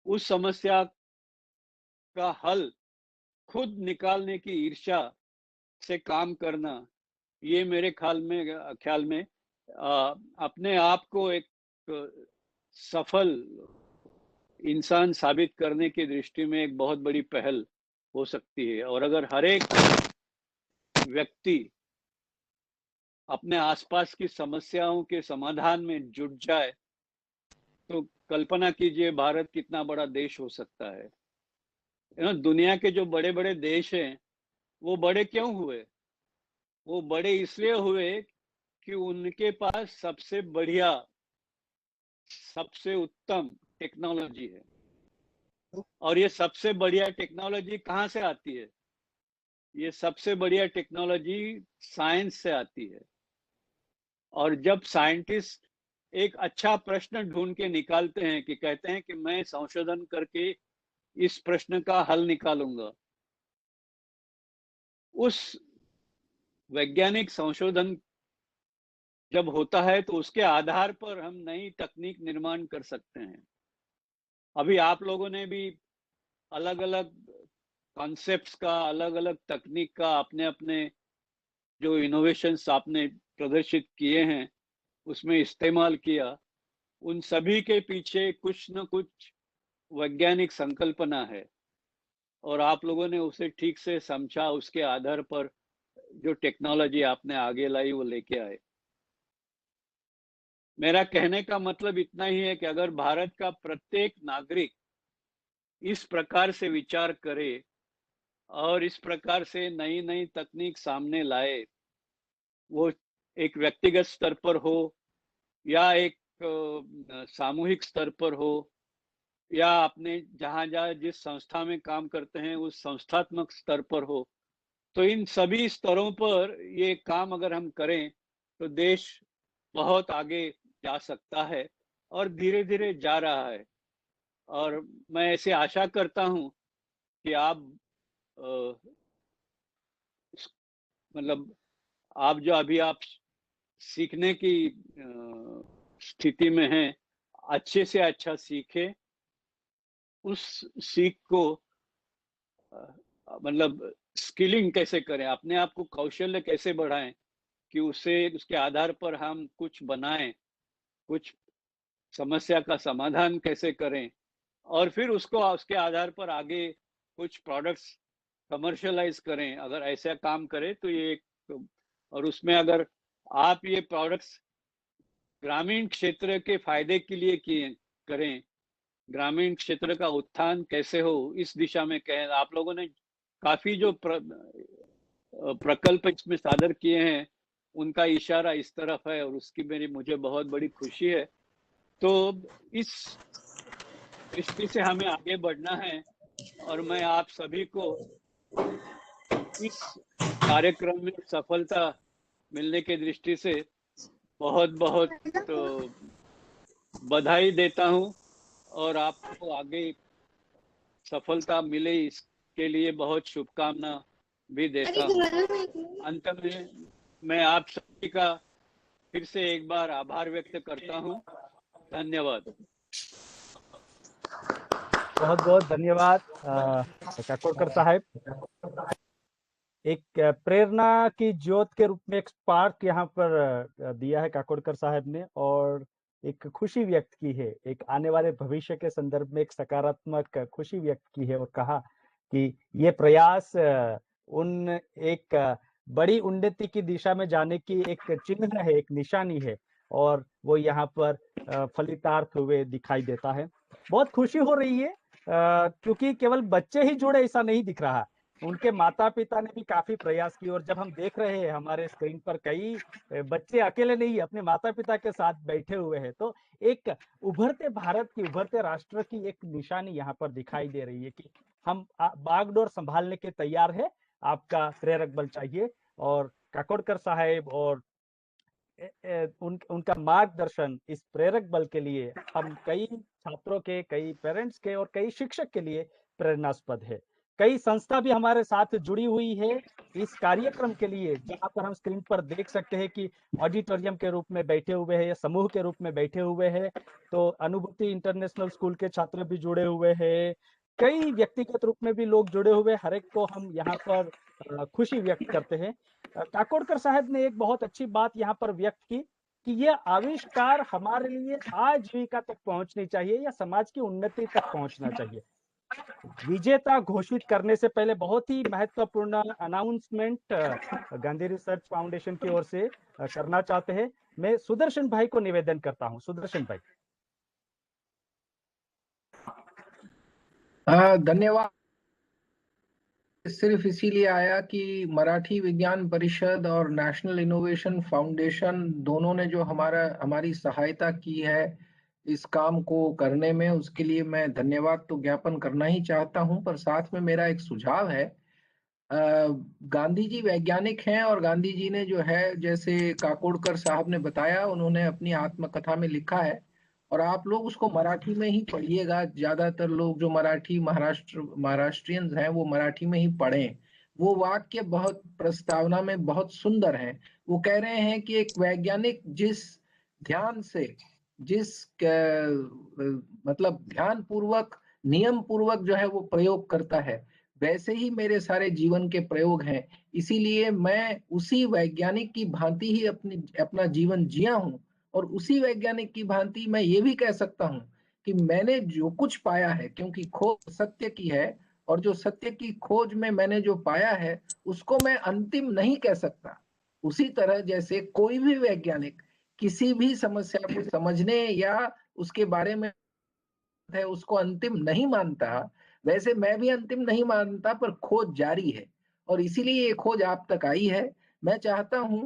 उस समस्या का हल खुद निकालने की ईर्ष्या से काम करना, ये मेरे ख्याल में अपने आप को एक सफल इंसान साबित करने की दृष्टि में एक बहुत बड़ी पहल हो सकती है। और अगर हर एक व्यक्ति अपने आसपास की समस्याओं के समाधान में जुट जाए तो कल्पना कीजिए भारत कितना बड़ा देश हो सकता है। दुनिया के जो बड़े बड़े देश हैं वो बड़े क्यों हुए? वो बड़े इसलिए हुए कि उनके पास सबसे बढ़िया, सबसे उत्तम टेक्नोलॉजी है। और ये सबसे बढ़िया टेक्नोलॉजी कहाँ से आती है? ये सबसे बढ़िया टेक्नोलॉजी साइंस से आती है। और जब साइंटिस्ट एक अच्छा प्रश्न ढूंढ के निकालते हैं, कि कहते हैं कि मैं संशोधन करके इस प्रश्न का हल निकालूंगा, उस वैज्ञानिक संशोधन जब होता है तो उसके आधार पर हम नई तकनीक निर्माण कर सकते हैं। अभी आप लोगों ने भी अलग अलग कॉन्सेप्ट्स का, अलग अलग तकनीक का अपने अपने जो इनोवेशंस आपने प्रदर्शित किए हैं उसमें इस्तेमाल किया। उन सभी के पीछे कुछ न कुछ वैज्ञानिक संकल्पना है और आप लोगों ने उसे ठीक से समझा, उसके आधार पर जो टेक्नोलॉजी आपने आगे लाई वो लेके आए। मेरा कहने का मतलब इतना ही है कि अगर भारत का प्रत्येक नागरिक इस प्रकार से विचार करे और इस प्रकार से नई नई तकनीक सामने लाए, वो एक व्यक्तिगत स्तर पर हो या एक सामूहिक स्तर पर हो या अपने जहां जहां जिस संस्था में काम करते हैं उस संस्थात्मक स्तर पर हो, तो इन सभी स्तरों पर ये काम अगर हम करें तो देश बहुत आगे जा सकता है और धीरे धीरे जा रहा है। और मैं ऐसे आशा करता हूं कि आप मतलब आप जो अभी आप सीखने की स्थिति में हैं, अच्छे से अच्छा सीखें, उस सीख को मतलब स्किलिंग कैसे करें, अपने आप को कौशल्य कैसे बढ़ाएं कि उसके आधार पर हम कुछ बनाएं, कुछ समस्या का समाधान कैसे करें और फिर उसके आधार पर आगे कुछ प्रोडक्ट्स कमर्शियलाइज करें। अगर ऐसा काम करें तो ये और उसमें अगर आप ये प्रोडक्ट्स ग्रामीण क्षेत्र के फायदे के लिए करें, ग्रामीण क्षेत्र का उत्थान कैसे हो इस दिशा में कहें। आप लोगों ने काफी जो प्रकल्प इसमें सादर किए हैं उनका इशारा इस तरफ है और उसकी मुझे बहुत बड़ी खुशी है। तो इस दृष्टि से हमें आगे बढ़ना है और मैं आप सभी को इस कार्यक्रम में सफलता मिलने के दृष्टि से बहुत बहुत बधाई देता हूं और आपको आगे सफलता मिले इसके लिए बहुत शुभकामना भी देता हूं। अंत में मैं आप सभी का फिर से एक बार आभार व्यक्त करता हूं। धन्यवाद। बहुत बहुत धन्यवाद काकोडकर साहब। एक प्रेरणा की ज्योत के रूप में एक स्पार्क यहाँ पर दिया है काकोडकर साहब ने और एक खुशी व्यक्त की है, एक आने वाले भविष्य के संदर्भ में एक सकारात्मक खुशी व्यक्त की है और कहा कि ये प्रयास उन एक बड़ी उन्नति की दिशा में जाने की एक चिन्ह है, एक निशानी है और वो यहाँ पर फलितार्थ हुए दिखाई देता है। बहुत खुशी हो रही है क्योंकि केवल बच्चे ही जुड़े ऐसा नहीं दिख रहा, उनके माता पिता ने भी काफी प्रयास किए और जब हम देख रहे हैं हमारे स्क्रीन पर कई बच्चे अकेले नहीं अपने माता पिता के साथ बैठे हुए हैं, तो एक उभरते भारत की, उभरते राष्ट्र की एक निशानी यहाँ पर दिखाई दे रही है कि हम बागडोर संभालने के तैयार है, आपका प्रेरक बल चाहिए। और काकोडकर साहब और उनका मार्गदर्शन इस प्रेरक बल के लिए हम कई छात्रों के, कई पेरेंट्स के और कई शिक्षक के लिए प्रेरणास्पद है। कई संस्था भी हमारे साथ जुड़ी हुई है इस कार्यक्रम के लिए, जहां पर हम स्क्रीन पर देख सकते हैं कि ऑडिटोरियम के रूप में बैठे हुए हैं या समूह के रूप में बैठे हुए हैं। तो अनुभूति इंटरनेशनल स्कूल के छात्र भी जुड़े हुए हैं, कई व्यक्तिगत रूप में भी लोग जुड़े हुए, हर एक को हम यहाँ पर खुशी व्यक्त करते हैं। काकोडकर साहब ने एक बहुत अच्छी बात यहाँ पर व्यक्त की कि यह आविष्कार हमारे लिए आजीविका तक पहुंचनी चाहिए या समाज की उन्नति तक पहुंचना चाहिए। विजेता घोषित करने से पहले बहुत ही महत्वपूर्ण अनाउंसमेंट गांधी रिसर्च फाउंडेशन की ओर से करना चाहते हैं। मैं सुदर्शन भाई को निवेदन करता हूं। सुदर्शन भाई। धन्यवाद। सिर्फ इसीलिए आया कि मराठी विज्ञान परिषद और नेशनल इनोवेशन फाउंडेशन दोनों ने जो हमारी सहायता की है इस काम को करने में, उसके लिए मैं धन्यवाद तो ज्ञापन करना ही चाहता हूं। पर साथ में मेरा एक सुझाव है। गांधी जी वैज्ञानिक हैं और गांधी जी ने जो है, जैसे काकोडकर साहब ने बताया, उन्होंने अपनी आत्मकथा में लिखा है और आप लोग उसको मराठी में ही पढ़िएगा। ज्यादातर लोग जो महाराष्ट्रियंस हैं वो मराठी में ही पढ़ें। वो वाक्य बहुत प्रस्तावना में बहुत सुंदर है। वो कह रहे हैं कि एक वैज्ञानिक जिस ध्यान से, मतलब ध्यान पूर्वक, नियम पूर्वक जो है वो प्रयोग करता है, वैसे ही मेरे सारे जीवन के प्रयोग हैं। इसीलिए मैं उसी वैज्ञानिक की भांति ही अपना जीवन जिया हूं और उसी वैज्ञानिक की भांति मैं ये भी कह सकता हूं कि मैंने जो कुछ पाया है, क्योंकि खोज सत्य की है और जो सत्य की खोज में मैंने जो पाया है उसको मैं अंतिम नहीं कह सकता। उसी तरह जैसे कोई भी वैज्ञानिक किसी भी समस्या को समझने या उसके बारे में है उसको अंतिम नहीं मानता, वैसे मैं भी अंतिम नहीं मानता, पर खोज जारी है और इसीलिए ये खोज आप तक आई है। मैं चाहता हूं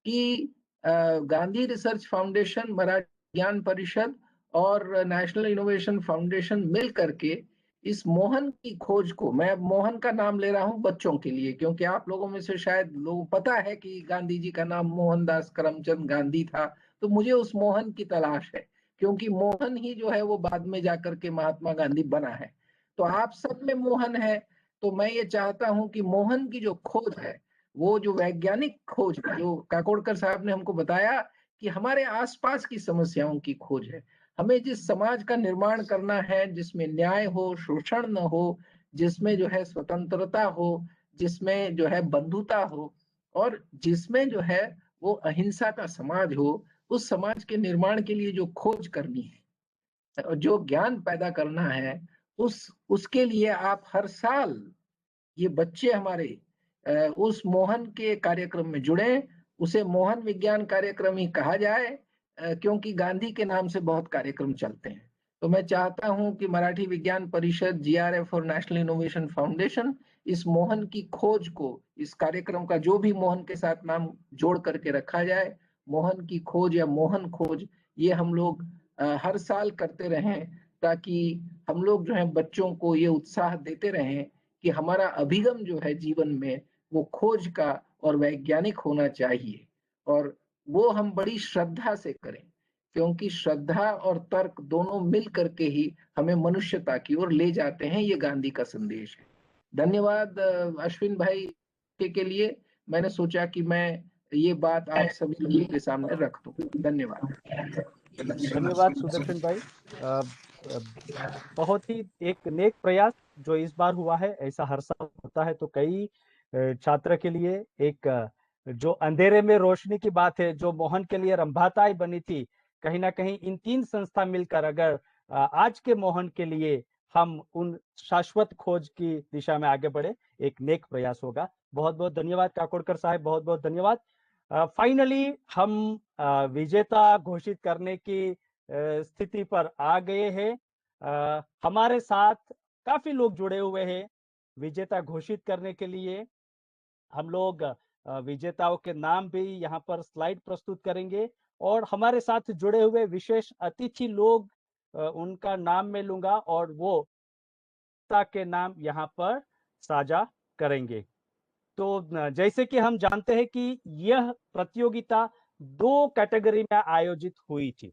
कि गांधी रिसर्च फाउंडेशन, मराठी विज्ञान परिषद और नेशनल इनोवेशन फाउंडेशन मिल करके इस मोहन की खोज को, मैं मोहन का नाम ले रहा हूं बच्चों के लिए, क्योंकि आप लोगों में से शायद लोगों को पता है कि गांधी जी का नाम मोहनदास करमचंद गांधी था, तो मुझे उस मोहन की तलाश है, क्योंकि मोहन ही जो है वो बाद में जाकर के महात्मा गांधी बना है। तो आप सब में मोहन है, तो मैं ये चाहता हूं कि मोहन की जो खोज है, वो जो वैज्ञानिक खोज है, जो काकोडकर साहब ने हमको बताया कि हमारे आसपास की समस्याओं की खोज है, हमें जिस समाज का निर्माण करना है जिसमें न्याय हो, शोषण न हो, जिसमें जो है स्वतंत्रता हो, जिसमें जो है बंधुता हो और जिसमें जो है वो अहिंसा का समाज हो, उस समाज के निर्माण के लिए जो खोज करनी है, जो ज्ञान पैदा करना है, उसके लिए आप हर साल ये बच्चे हमारे उस मोहन के कार्यक्रम में जुड़े। उसे मोहन विज्ञान कार्यक्रम ही कहा जाए, क्योंकि गांधी के नाम से बहुत कार्यक्रम चलते हैं। तो मैं चाहता हूं कि मराठी विज्ञान परिषद, जीआरएफ और नेशनल इनोवेशन फाउंडेशन इस मोहन की खोज को, इस कार्यक्रम का जो भी मोहन के साथ नाम जोड़ करके रखा जाए, मोहन की खोज या मोहन खोज, ये हम लोग हर साल करते रहें, ताकि हम लोग जो है बच्चों को ये उत्साह देते रहें कि हमारा अभिगम जो है जीवन में वो खोज का और वैज्ञानिक होना चाहिए, और वो हम बड़ी श्रद्धा से करें, क्योंकि श्रद्धा और तर्क दोनों मिल करके ही हमें मनुष्यता की ओर ले जाते हैं। ये गांधी का संदेश है। धन्यवाद अश्विन भाई के लिए। मैंने सोचा कि मैं ये बात आप सभी लोगों के सामने रख दूं। धन्यवाद। धन्यवाद सुदर्शन भाई। बहुत ही एक नेक प्रयास जो इस बार हुआ है। ऐसा हर साल होता है तो कई छात्र के लिए एक जो अंधेरे में रोशनी की बात है, जो मोहन के लिए रंभाताई बनी थी, कहीं ना कहीं इन तीन संस्था मिलकर अगर आज के मोहन के लिए हम उन शाश्वत खोज की दिशा में आगे बढ़े, एक नेक प्रयास होगा। बहुत बहुत धन्यवाद काकोडकर साहब, बहुत बहुत धन्यवाद। फाइनली हम विजेता घोषित करने की स्थिति पर आ गए हैं। हमारे साथ काफी लोग जुड़े हुए हैं विजेता घोषित करने के लिए। हम लोग विजेताओं के नाम भी यहाँ पर स्लाइड प्रस्तुत करेंगे और हमारे साथ जुड़े हुए विशेष अतिथि लोग, उनका नाम मैं लूंगा और वो के नाम यहाँ पर साझा करेंगे। तो जैसे कि हम जानते हैं कि यह प्रतियोगिता 2 कैटेगरी में आयोजित हुई थी।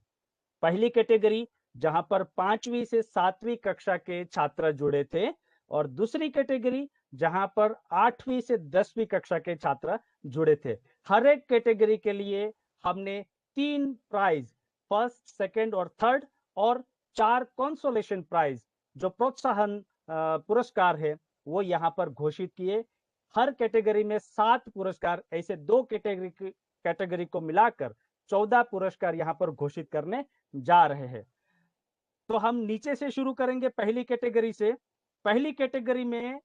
पहली कैटेगरी जहां पर 5वीं से 7वीं कक्षा के छात्र जुड़े थे और दूसरी कैटेगरी जहां पर 8वीं से 10वीं कक्षा के छात्र जुड़े थे। हर एक कैटेगरी के लिए हमने 3 प्राइज, फर्स्ट, सेकंड और थर्ड, और 4 कंसोलेशन प्राइज जो प्रोत्साहन पुरस्कार है वो यहाँ पर घोषित किए। हर कैटेगरी में 7 पुरस्कार, ऐसे 2 कैटेगरी को मिलाकर 14 पुरस्कार यहाँ पर घोषित करने जा रहे हैं। तो हम नीचे से शुरू करेंगे पहली कैटेगरी से। पहली कैटेगरी में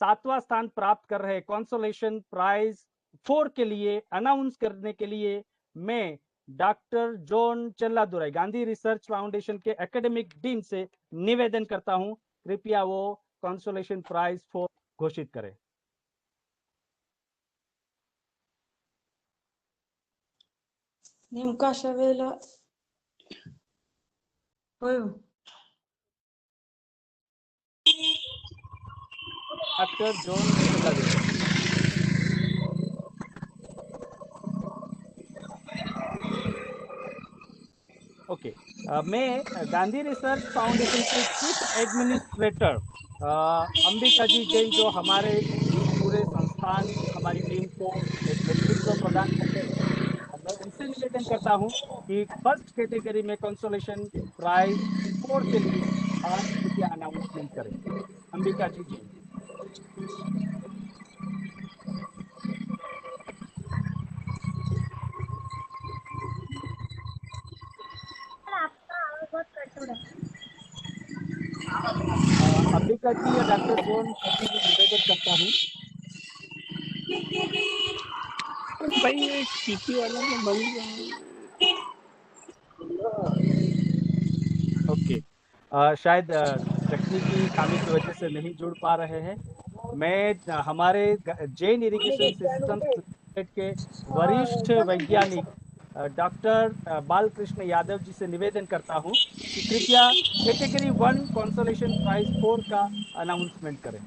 7वां स्थान प्राप्त कर रहे कंसोलेशन प्राइज 4 के लिए अनाउंस करने के लिए मैं doctor John Challadurai, Gandhi research foundation के एकेडमिक डीन से निवेदन करता हूं, कृपया वो कंसोलेशन प्राइज 4 घोषित करें। नेमका अशा वेळेला होय हो. Doctor John चल्लादुराई। ओके, मैं गांधी रिसर्च फाउंडेशन के चीफ एडमिनिस्ट्रेटर अंबिका जी जैन, जो हमारे पूरे संस्थान, हमारी टीम को एक नेतृत्व प्रदान करते हैं, मैं उनसे निवेदन करता हूं कि फर्स्ट कैटेगरी में कंसोलेशन प्राइज 4 के लिए आज कृपया अनाउंसमेंट करें। अंबिका जी जैन। अंबिका जी या डॉक्टर जोन निवेदन करता हूँ। भाई ये सीटी वाला में बंद ओके, शायद तकनीकी खामी की वजह से नहीं जुड़ पा रहे हैं। मैं हमारे जैन इरिगेशन सिस्टम्स के वरिष्ठ वैज्ञानिक डॉक्टर बालकृष्ण यादव जी से निवेदन करता हूं कि कृपया कैटेगरी 1 कंसोलेशन प्राइज 4 का अनाउंसमेंट करें।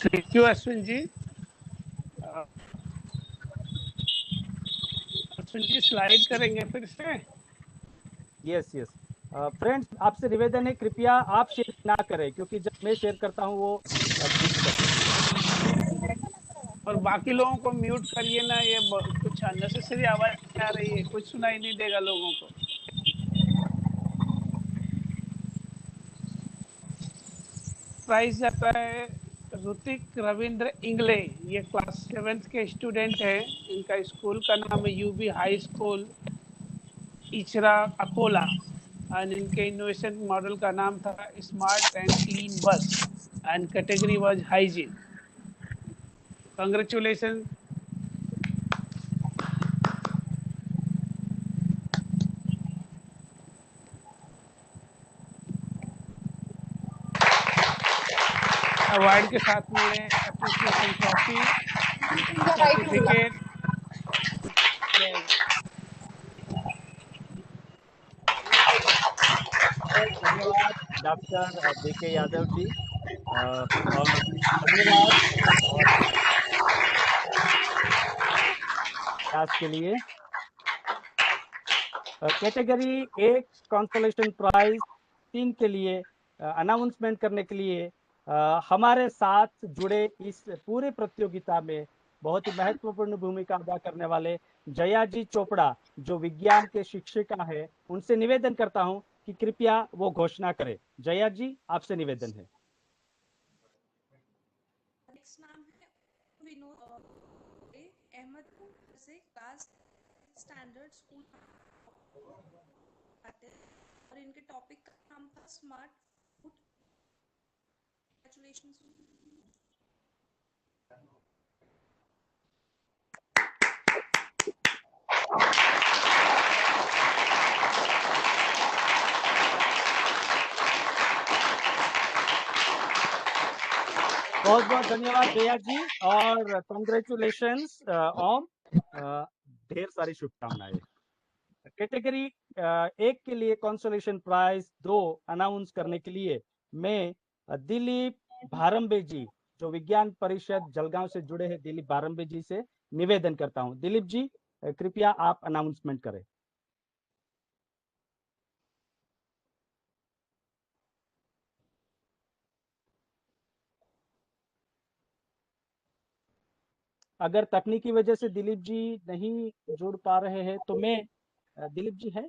Thank you Ashwin ji. Ashwin ji slide करेंगे फिर से। यस यस फ्रेंड्स, आपसे निवेदन है कृपया आप शेयर ना करें, क्योंकि जब मैं शेयर करता हूं वो और बाकी लोगों को म्यूट करिए ना, ये कुछ अननेसेसरी आवाज आ रही है, कुछ सुनाई नहीं देगा लोगों को। प्राइज जाता है ऋतिक रविंद्र इंगले, ये क्लास 7th के स्टूडेंट हैं। इनका स्कूल का नाम है UB high school Ichra Akola, and इनके इनोवेशन मॉडल का नाम था smart and clean bus, and category was hygiene. Congratulation. Award के साथ में अप्रिसिएशन ट्रॉफी, सर्टिफिकेट। धन्यवाद डॉक्टर बीके यादव जी, और धन्यवाद और प्रयास के लिए। कैटेगरी 1 कंसोलेशन प्राइज 3 के लिए अनाउंसमेंट करने के लिए हमारे साथ जुड़े इस पूरे प्रतियोगिता में बहुत ही महत्वपूर्ण भूमिका अदा करने वाले जया जी चोपड़ा, जो विज्ञान के शिक्षिका है, उनसे निवेदन करता हूं कि कृपया वो घोषणा करें। जया जी, आपसे निवेदन है। नेक्स्ट नाम है विनोद अहमदपुर से क्लास स्टैंडर्ड स्कूल, और इनके टॉपिक का नाम था स्मार्ट फूड। कांग्रेचुलेशंस। बहुत बहुत धन्यवाद जया जी, और कांग्रेचुलेशंस ओम, ढेर सारी शुभकामनाएं। कैटेगरी 1 के लिए कंसोलेशन प्राइज 2 अनाउंस करने के लिए मैं दिलीप भारंबे जी, जो विज्ञान परिषद जलगांव से जुड़े हैं, दिलीप भारंबे जी से निवेदन करता हूं। दिलीप जी, कृपया आप अनाउंसमेंट करें। अगर तकनीकी वजह से दिलीप जी नहीं जुड़ पा रहे हैं तो मैं दिलीप जी है,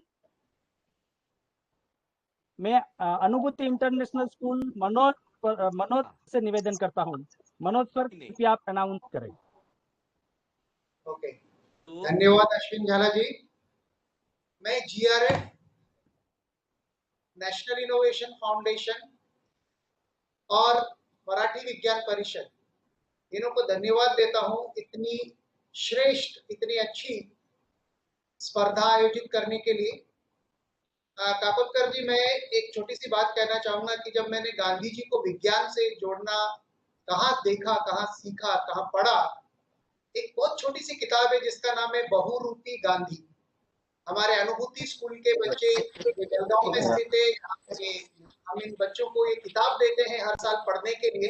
मैं अनुभूति इंटरनेशनल स्कूल मनोज से निवेदन करता हूं। मनोज सर, कृपया आप अनाउंस करें। ओके, धन्यवाद अश्विन झाला जी। मैं GRF नेशनल इनोवेशन फाउंडेशन और मराठी विज्ञान परिषद, इन्हों को धन्यवाद देता हूं इतनी श्रेष्ठ, इतनी अच्छी स्पर्धा आयोजित करने के लिए। काकोदकर जी, मैं एक छोटी सी बात कहना चाहूंगा कि जब मैंने गांधी जी को विज्ञान से जोड़ना कहाँ देखा, कहाँ सीखा, कहाँ पढ़ा, एक बहुत छोटी सी किताब है जिसका नाम है बहुरूपी गांधी। हमारे अनुभूति स्कूल के बच्चे जलगांव में स्थित है, हम इन बच्चों को ये किताब देते हैं हर साल पढ़ने के लिए।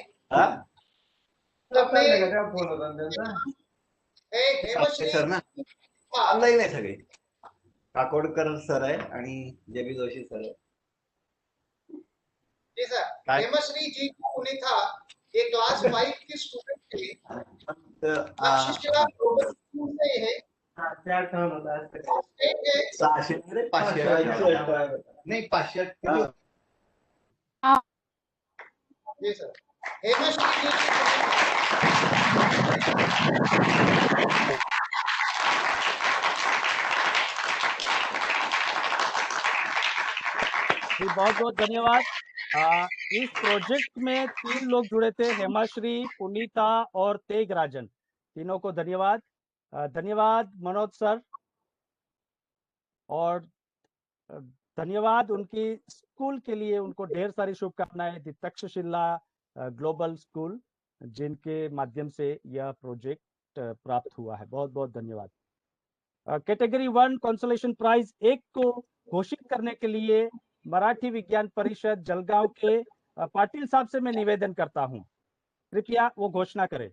ऑनलाईन आहे सगळे, काकोडकर सर आहे आणि जेबी जोशी सर आहे। जी सर, हेमश्री जी पुनीता, ये क्लास 5 की स्टूडेंट थे, लक्ष्यशिला ग्लोबल स्कूल से है। क्या काम होता है? 600 मध्ये 500 नाही 500 जी सर, हेमश्री जी, बहुत बहुत धन्यवाद। इस प्रोजेक्ट में 3 लोग जुड़े थे, हेमाश्री, पुनीता और तेग राजन, तीनों को धन्यवाद। धन्यवाद मनोज सर। और धन्यवाद उनकी स्कूल के लिए, उनको ढेर सारी शुभकामनाएं। दी तक्षशिला ग्लोबल स्कूल, जिनके माध्यम से यह प्रोजेक्ट प्राप्त हुआ है। बहुत बहुत धन्यवाद। कैटेगरी 1 कंसोलेशन प्राइज 1 को घोषित करने के लिए मराठी विज्ञान परिषद जलगांव के पाटिल साहब से मैं निवेदन करता हूं, कृपया वो घोषणा करें।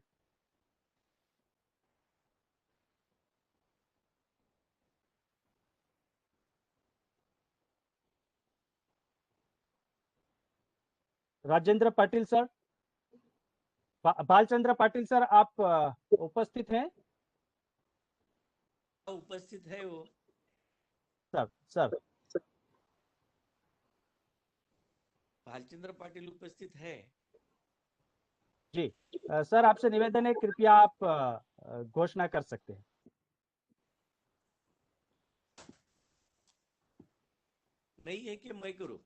राजेंद्र पाटिल सर, बालचंद्र पाटिल सर, आप उपस्थित हैं? उपस्थित है वो सर भालचंद्र पाटिल उपस्थित है जी। सर आपसे निवेदन है, कृपया आप घोषणा कर सकते हैं। नहीं है कि मैं करूं?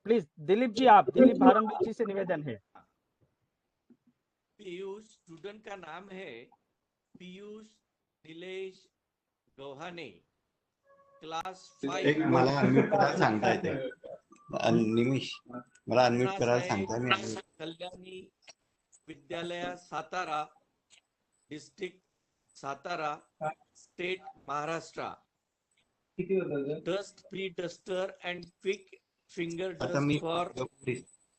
प्लीज दिलीप जी, आप दिलीप भारंबी जी से निवेदन है। पीयूष, स्टूडेंट का नाम है पीयूष नीलेश गव्हाणे, क्लास 5। एक मला अनम्यूट करायला सांगता येते निमिष, मला अनम्यूट करायला सांगता नाही। कल्याणी विद्यालय Satara, district Satara, state Maharashtra. Dust free duster and quick finger dust for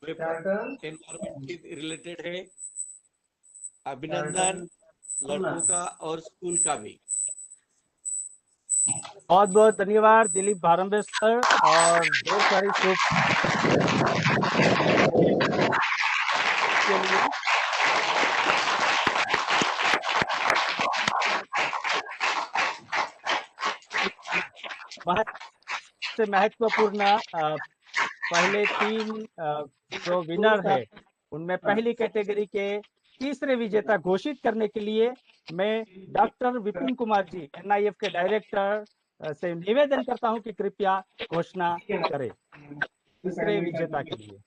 environment related है। अभिनंदन लड़कों का और स्कूल का भी। बहुत बहुत धन्यवाद दिलीप भारंबे सर, और ढेर सारी शुभ के लिए। से महत्वपूर्ण पहले 3 जो विनर है, उनमें पहली कैटेगरी के तीसरे विजेता घोषित करने के लिए मैं डॉक्टर विपिन कुमार जी, NIF के डायरेक्टर, से निवेदन करता हूं कि कृपया घोषणा करें तीसरे विजेता के लिए।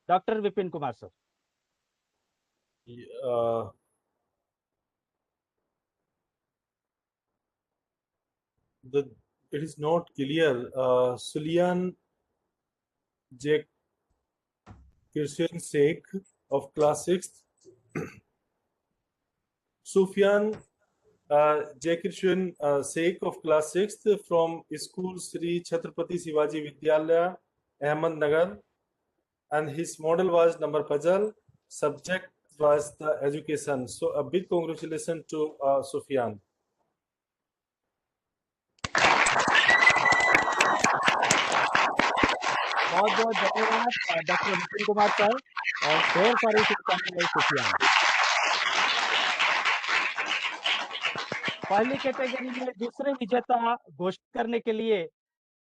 Doctor Vipin Kumar sir. It is not clear. Sulian J. Kirsten Sheikh of class 6th. Sufyan J. Kirsten Sheikh of class 6th from school Sri Chhatrapati Shivaji Vidyalaya, Ahmednagar, and his model was number puzzle. Subject was the education. So a big congratulations to Sufyan. बहुत बहुत धन्यवाद doctor Vipin Kumar sir, और ढेर सारी शुभकामनाएं सुफियान। पहली category में दूसरे विजेता घोषित करने के लिए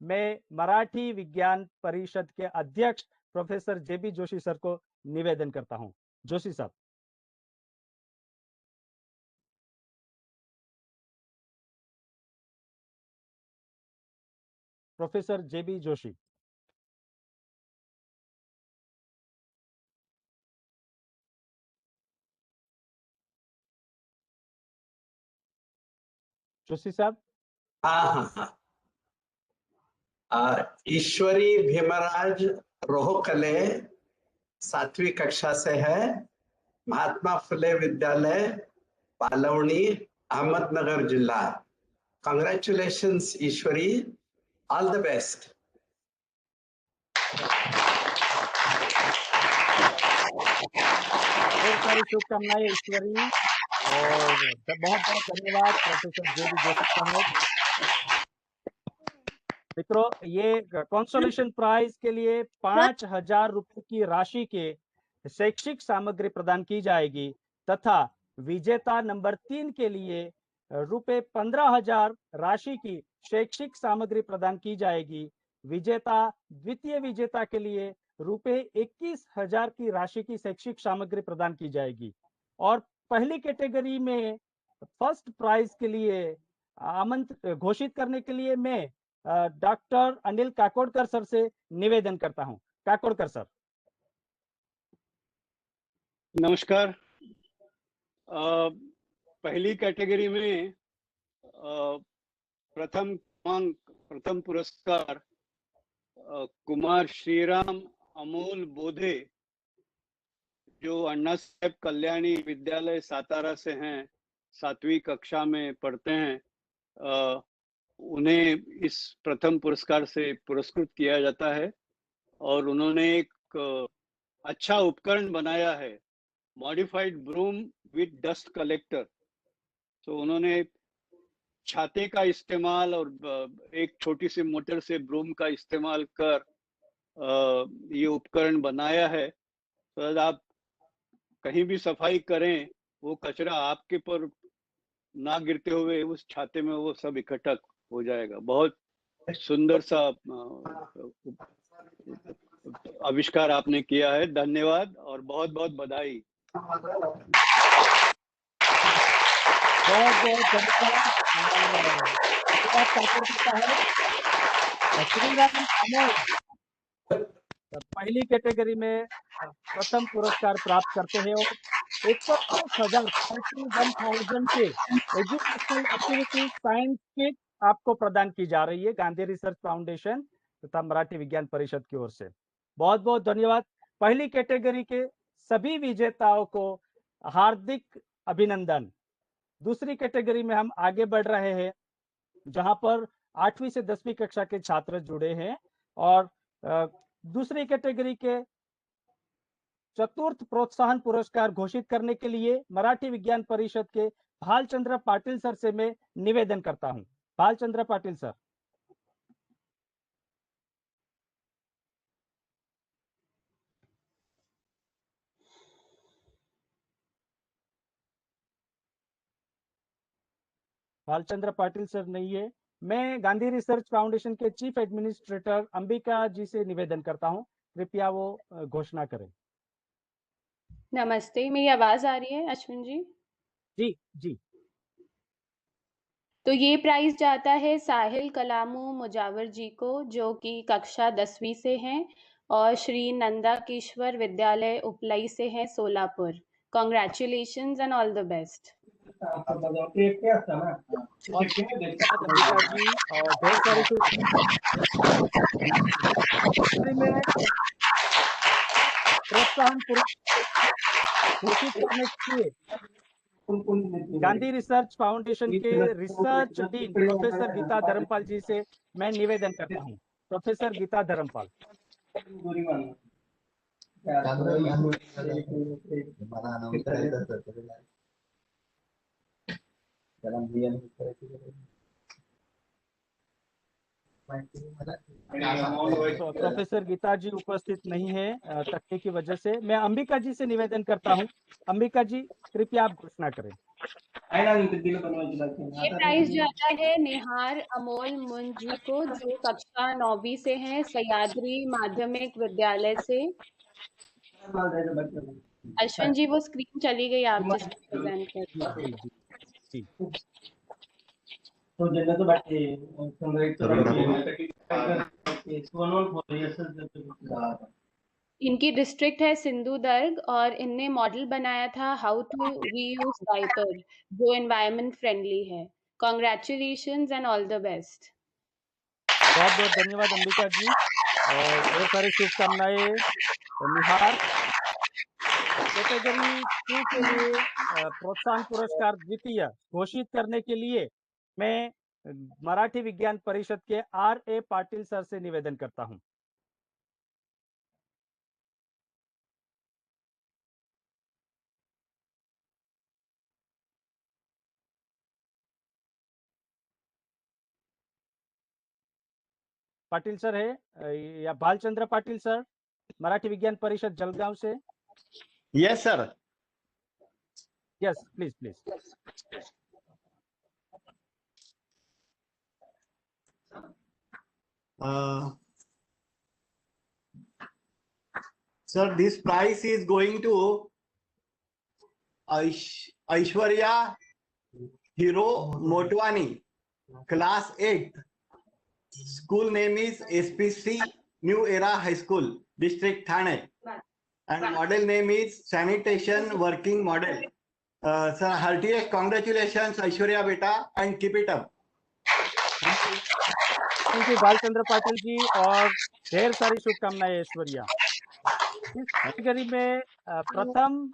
मैं मराठी विज्ञान परिषद के अध्यक्ष प्रोफेसर JB जोशी सर को निवेदन करता हूं। जोशी साहब। Professor JB Joshi. जोशी साहब। हाँ, ईश्वरी भीमराज रोहकले 7वीं कक्षा से है, महात्मा फुले विद्यालय पालवनी, अहमदनगर जिला। Congratulations Ishwari, all the best. बहुत सारी शुभकामनाएं ईश्वरी, और बहुत बहुत धन्यवाद प्रोफेसर JB जोशी साहब। मित्रों, ये कंसोलेशन प्राइज के लिए 5,000 रुपए की राशि के शैक्षिक सामग्री प्रदान की जाएगी, तथा विजेता नंबर 3 के लिए रुपए 15,000 राशि की शैक्षिक सामग्री प्रदान की जाएगी। विजेता द्वितीय विजेता के लिए रुपए 21,000 की राशि की शैक्षिक सामग्री प्रदान की जाएगी। और पहली कैटेगरी में फर्स्ट प्राइज के लिए आमंत्रित घोषित करने के लिए मैं डॉक्टर अनिल काकोडकर सर से निवेदन करता हूं। काकोडकर सर। नमस्कार। पहली कैटेगरी में प्रथम पुरस्कार कुमार श्रीराम अमोल बोधे, जो अन्ना साहेब कल्याणी विद्यालय सातारा से हैं, 7वीं कक्षा में पढ़ते हैं। उन्हें इस प्रथम पुरस्कार से पुरस्कृत किया जाता है और उन्होंने एक अच्छा उपकरण बनाया है, modified broom with dust collector. तो उन्होंने छाते का इस्तेमाल और एक छोटी सी मोटर से ब्रूम का इस्तेमाल कर ये उपकरण बनाया है। तो आप कहीं भी सफाई करें, वो कचरा आपके पर ना गिरते हुए उस छाते में वो सब इकट्ठा हो जाएगा। बहुत सुंदर सा आविष्कार आपने किया है। धन्यवाद और बहुत बहुत बधाई। पहली कैटेगरी में प्रथम पुरस्कार प्राप्त करते हैं और 130,000 के एजुकेशनल एक्टिविटी साइंस किट आपको प्रदान की जा रही है गांधी रिसर्च फाउंडेशन तथा मराठी विज्ञान परिषद की ओर से। बहुत बहुत धन्यवाद। पहली कैटेगरी के सभी विजेताओं को हार्दिक अभिनंदन। दूसरी कैटेगरी में हम आगे बढ़ रहे हैं, जहां पर 8वीं से 10वीं कक्षा के छात्र जुड़े हैं और दूसरी कैटेगरी के चतुर्थ प्रोत्साहन पुरस्कार घोषित करने के लिए मराठी विज्ञान परिषद के भालचंद्र पाटिल सर से मैं निवेदन करता हूं। भालचंद्र पाटिल सर। भालचंद्र पाटिल सर नहीं है। मैं गांधी रिसर्च फाउंडेशन के चीफ एडमिनिस्ट्रेटर अंबिका जी से निवेदन करता हूं, कृपया वो घोषणा करें। नमस्ते, मेरी आवाज आ रही है अश्विन जी? जी जी। तो ये प्राइज जाता है साहिल कलामू मुजावर जी को, जो कि कक्षा 10वीं से हैं और श्री नंदा किश्वर विद्यालय उपलई से हैं, Solapur. Congratulations and all the best. प्रोत्साहन घोषित करने के लिए गांधी रिसर्च फाउंडेशन के research dean professor Geeta Dharampal ji से मैं निवेदन करता हूं। प्रोफेसर गीता धर्मपाल। प्रोफेसर गीता जी उपस्थित नहीं है तकनीकी की वजह से। मैं अंबिका जी से निवेदन करता हूं। अंबिका जी, कृपया आप घोषणा करें। ये प्राइज जाता है निहार अमोल मुंज जी को, जो कक्षा 9वीं से हैं, सयाद्री माध्यमिक विद्यालय से। अश्विन जी, वो स्क्रीन चली गई आप जिस प्रेजेंट कर। इनकी डिस्ट्रिक्ट है सिंधुदुर्ग और इनने मॉडल बनाया था हाउ टू रीयूज डायपर, जो एनवायरमेंट फ्रेंडली है। Congratulations and all the best. बहुत बहुत धन्यवाद अंबिका जी और बहुत सारी शुभकामनाएं निहार। कैटेगरी 2 के लिए प्रोत्साहन पुरस्कार द्वितीय घोषित करने के लिए मैं मराठी विज्ञान परिषद के R.A. पाटिल सर से निवेदन करता हूं। पाटिल सर है या भालचंद्र पाटिल सर, मराठी विज्ञान परिषद जलगांव से? Yes sir. Yes, please please. Sir, this prize is going to Aishwarya Hero Motwani, class 8. School name is SPC New Era High School, District Thane. And model name is Sanitation Working Model. Sir heartiest congratulations Aishwarya बेटा and keep it up. Thank you Balchandra Patil ji, और ढेर सारी शुभकामनाएं ऐश्वर्या। इस category में प्रथम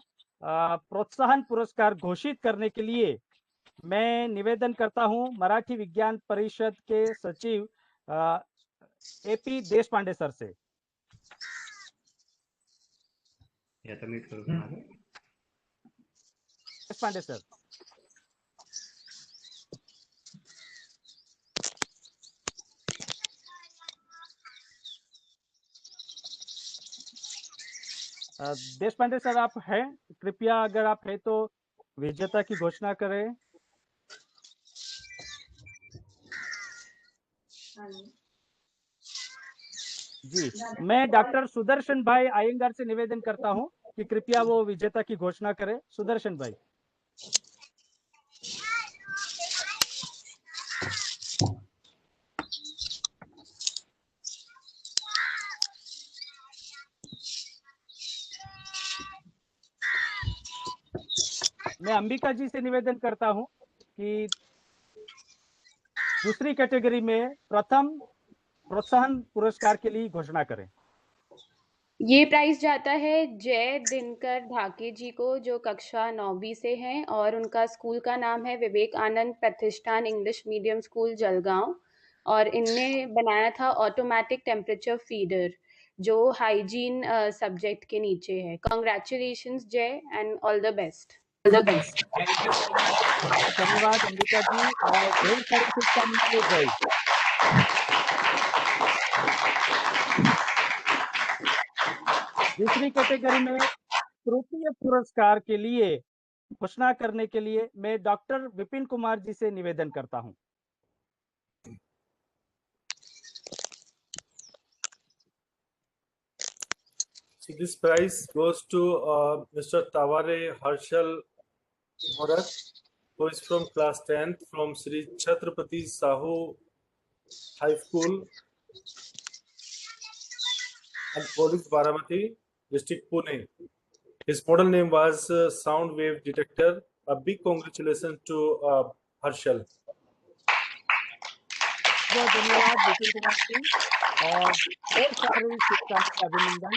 प्रोत्साहन पुरस्कार घोषित करने के लिए मैं निवेदन करता हूं मराठी विज्ञान परिषद के सचिव एपी देशपांडे सर से। देशपांडे सर। देशपांडे सर आप हैं? कृपया अगर आप हैं तो विजेता की घोषणा करें। जी, मैं डॉक्टर सुदर्शन भाई अयंगार से निवेदन करता हूं कि कृपया वो विजेता की घोषणा करें। सुदर्शन भाई। मैं अंबिका जी से निवेदन करता हूं कि दूसरी कैटेगरी में प्रथम प्रोत्साहन पुरस्कार के लिए घोषणा करें। ये प्राइज जाता है जय दिनकर ढाके जी को, जो कक्षा 9वीं से हैं और उनका स्कूल का नाम है विवेकानंद प्रतिष्ठान इंग्लिश मीडियम स्कूल जलगांव, और इनने बनाया था ऑटोमेटिक टेम्परेचर फीडर जो हाइजीन सब्जेक्ट के नीचे है। कॉन्ग्रेचुलेशंस जय एंड ऑल द बेस्ट। धन्यवाद अंबिका जी, और ढेर सारी शुभकामनाएं जय। दूसरी कैटेगरी में तृतीय पुरस्कार के लिए घोषणा करने के लिए मैं डॉक्टर विपिन कुमार जी से निवेदन करता हूं। So this prize goes to Mr. Taware Harshal Morat, who is from class 10th from Sri Chhatrapati Sahu High School and Police Baramati, District Pune. His model name was Sound Wave Detector. A big congratulations to Harshal. बहुत धन्यवाद विपिन कुमार जी, और ढेर सारी शुभकामनाएं, अभिनंदन।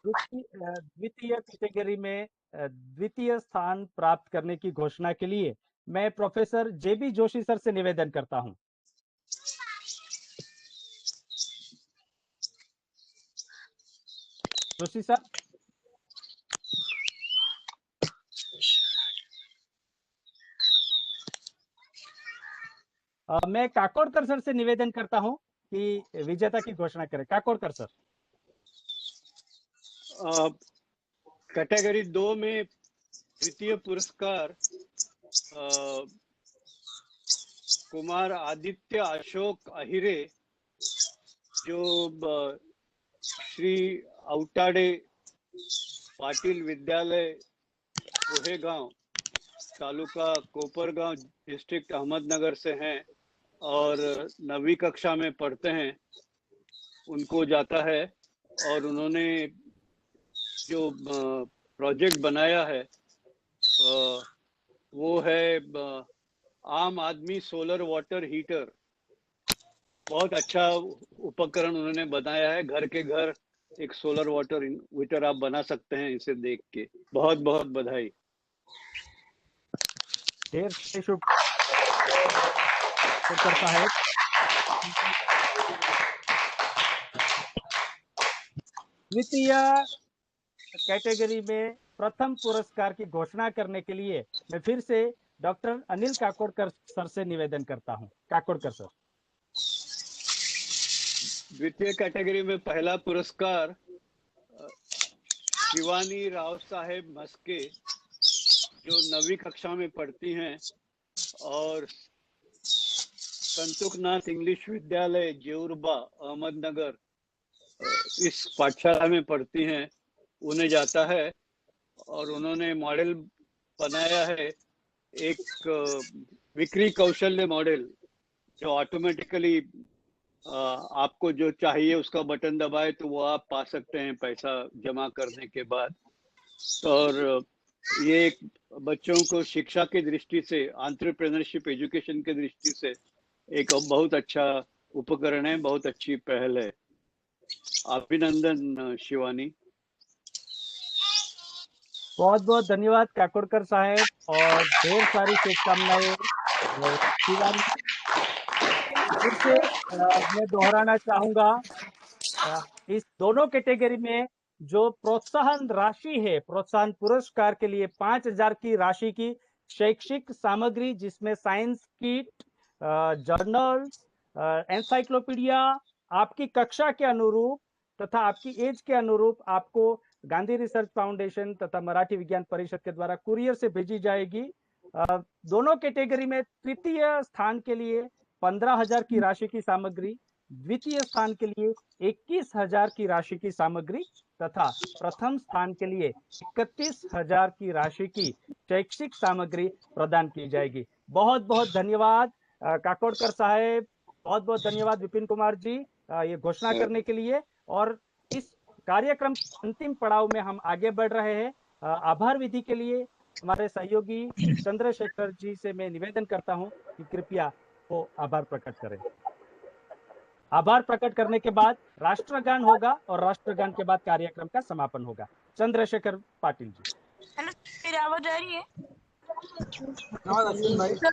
द्वितीय category में द्वितीय स्थान प्राप्त करने की घोषणा के लिए मैं प्रोफेसर जेबी जोशी सर से निवेदन करता हूं। जोशी सर। मैं काकोडकर सर से निवेदन करता हूं कि विजेता की घोषणा करें। काकोडकर सर। कैटेगरी 2 में तृतीय पुरस्कार कुमार आदित्य अशोक अहिरे, जो श्री औटाडे पाटिल विद्यालय कोहेगांव, तालुका कोपरगांव, डिस्ट्रिक्ट अहमदनगर से हैं और 9वीं कक्षा में पढ़ते हैं, उनको जाता है। और उन्होंने जो प्रोजेक्ट बनाया है वो है आम आदमी सोलर वाटर हीटर। बहुत अच्छा उपकरण उन्होंने बनाया है, घर के घर एक सोलर वाटर हीटर आप बना सकते हैं इसे देख के। बहुत बहुत बधाई। ढेर सारी शुभकामनाएं है। द्वितीय कैटेगरी में प्रथम पुरस्कार की घोषणा करने के लिए मैं फिर से डॉक्टर अनिल काकोडकर सर से निवेदन करता हूं। काकोडकर सर। द्वितीय कैटेगरी में पहला पुरस्कार शिवानी राव साहेब मस्के, जो 9वीं कक्षा में पढ़ती हैं और संतुकनाथ इंग्लिश विद्यालय जेउरबा अहमदनगर इस पाठशाला में पढ़ती हैं, उन्हें जाता है। और उन्होंने मॉडल बनाया है एक विक्री कौशल्य मॉडल, जो ऑटोमेटिकली आपको जो चाहिए उसका बटन दबाए तो वो आप पा सकते हैं पैसा जमा करने के बाद। और ये एक बच्चों को शिक्षा की दृष्टि से, एंटरप्रेन्योरशिप एजुकेशन की दृष्टि से एक बहुत अच्छा उपकरण है, बहुत अच्छी पहल है। अभिनंदन शिवानी। बहुत बहुत धन्यवाद काकोडकर साहब और ढेर सारी शुभकामनाएं। शिवानी, फिर से मैं दोहराना चाहूंगा, इस दोनों कैटेगरी में जो प्रोत्साहन राशि है, प्रोत्साहन पुरस्कार के लिए 5,000 की राशि की शैक्षिक सामग्री, जिसमें साइंस किट, जर्नल, एनसाइक्लोपीडिया, आपकी कक्षा के अनुरूप तथा आपकी एज के अनुरूप आपको गांधी रिसर्च फाउंडेशन तथा मराठी विज्ञान परिषद के द्वारा कुरियर से भेजी जाएगी। दोनों कैटेगरी में तृतीय स्थान के लिए 15,000 की राशि की सामग्री, द्वितीय स्थान के लिए 21,000 की राशि की सामग्री तथा प्रथम स्थान के लिए 31,000 की राशि की शैक्षिक सामग्री प्रदान की जाएगी। बहुत बहुत धन्यवाद काकोडकर साहेब, बहुत बहुत धन्यवाद विपिन कुमार जी ये घोषणा करने के लिए। और इस कार्यक्रम के अंतिम पड़ाव में हम आगे बढ़ रहे हैं। आभार विधि के लिए हमारे सहयोगी चंद्रशेखर जी से मैं निवेदन करता हूं कि कृपया वो आभार प्रकट करें। आभार प्रकट करने के बाद राष्ट्रगान होगा और राष्ट्रगान के बाद कार्यक्रम का समापन होगा। चंद्रशेखर पाटिल जी। मेरी आवाज आ रही है? अश्विन भाई, जो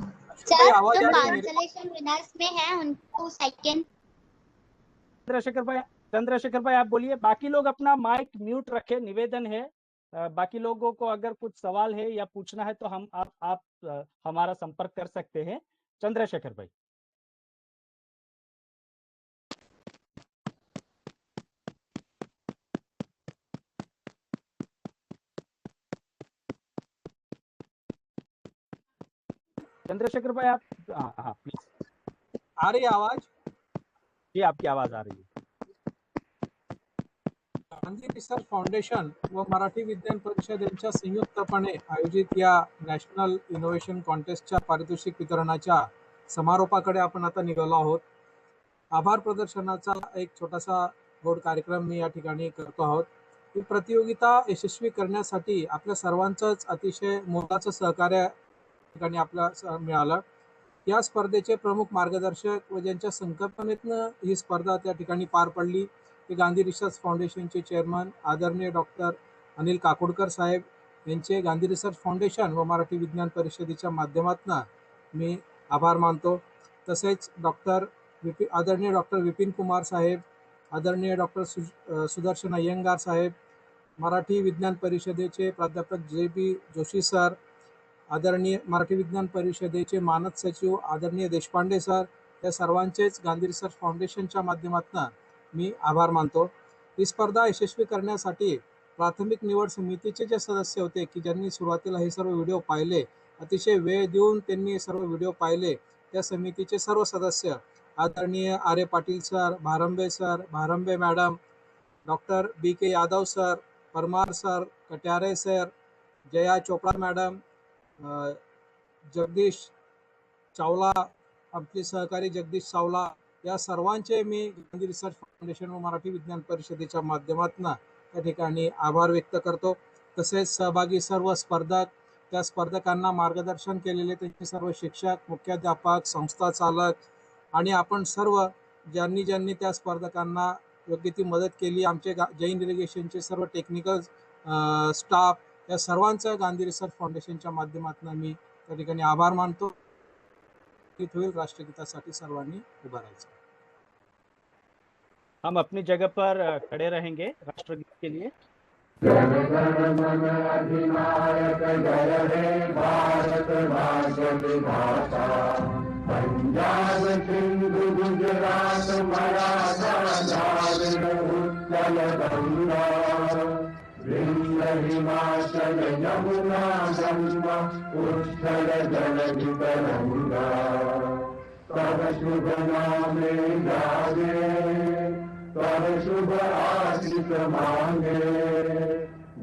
कांसोलेशन विनर्स में है उनको सेकंड। चंद्रशेखर भाई आप बोलिए, बाकी लोग अपना माइक म्यूट रखें, निवेदन है। बाकी लोगों को अगर कुछ सवाल है या पूछना है तो हम आप हमारा संपर्क कर सकते हैं। चंद्रशेखर भाई। चंद्रशेखर भाई आप, हाँ प्लीज। आ रही है आवाज? जी आपकी आवाज आ रही है। गांधी रिसर्च फाउंडेशन व मराठी विज्ञान परिषद यांच्या संयुक्तपणे आयोजित या नॅशनल इनोव्हेशन कॉन्टेस्टच्या पारितोषिक वितरणाच्या समारोपाकडे आपण आता निघालो आहोत। आभार प्रदर्शनाचा एक छोटासा गोड कार्यक्रम मी या ठिकाणी करतो आहोत। ही प्रतियोगिता यशस्वी करण्यासाठी आपल्या सर्वांचंच अतिशय मोलाचं सहकार्य ठिकाणी आपल्याला मिळालं। या स्पर्धेचे प्रमुख मार्गदर्शक व ज्यांच्या संकल्पनेतनं ही स्पर्धा त्या ठिकाणी पार पडली ते गांधी रिसर्च फाउंडेशनचे चेअरमन आदरणीय डॉक्टर अनिल काकोडकर साहेब यांचे गांधी रिसर्च फाउंडेशन व मराठी विज्ञान परिषदेच्या माध्यमातून मी आभार मानतो। तसेच आदरणीय डॉक्टर विपिन कुमार साहेब, आदरणीय डॉक्टर सुदर्शन अय्यंगार साहेब, मराठी विज्ञान परिषदेचे प्राध्यापक JB जोशी सर, आदरणीय मराठी विज्ञान परिषदेचे मानद सचिव आदरणीय देशपांडे सर, या सर्वांचेच गांधी रिसर्च फाउंडेशनच्या माध्यमातून मी आभार मानतो। ही स्पर्धा यशस्वी करण्यासाठी प्राथमिक निवड समितीचे जे सदस्य होते की ज्यांनी सुरुवातीला हे सर्व व्हिडिओ पाहिले, अतिशय वेळ देऊन त्यांनी सर्व व्हिडिओ पाहिले, त्या समितीचे सर्व सदस्य आदरणीय Arya Patil sir, Bharambe madam, doctor BK Yadav sir, Parmar sir, Katyare sir, Jaya Chopra madam, Jagdish Chawla, आपले सहकारी जगदीश चावला, या सर्वांचे मी गांधी रिसर्च फाउंडेशन व मराठी विज्ञान परिषदेच्या माध्यमातून त्या ठिकाणी आभार व्यक्त करतो। तसेच सहभागी सर्व स्पर्धक, त्या स्पर्धकांना मार्गदर्शन केलेले त्यांचे सर्व शिक्षक, मुख्याध्यापक, संस्था चालक आणि आपण सर्व ज्यांनी त्या स्पर्धकांना योग्य ती मदत केली, आमचे जैन डेलिगेशनचे सर्व टेक्निकल स्टाफ, या सर्वांचा गांधी रिसर्च फाउंडेशनच्या माध्यमातून मी त्या ठिकाणी आभार मानतो। होईल राष्ट्रगीतासाठी सर्वांनी उभा राहायचं। हम अपनी जगह पर खड़े रहेंगे राष्ट्रगीत के लिए। जन गण मन अधिनायक जय हे भारत भाग्य विधाता, पंजाब सिंधु गुजरात मराठा द्राविड़ उत्कल गंगा, विंध्य हिमाचल यमुना गंगा उत्कल जलधि तरंगा, तब शुभ नामे गावे, तब शुभ आशीष मांगे,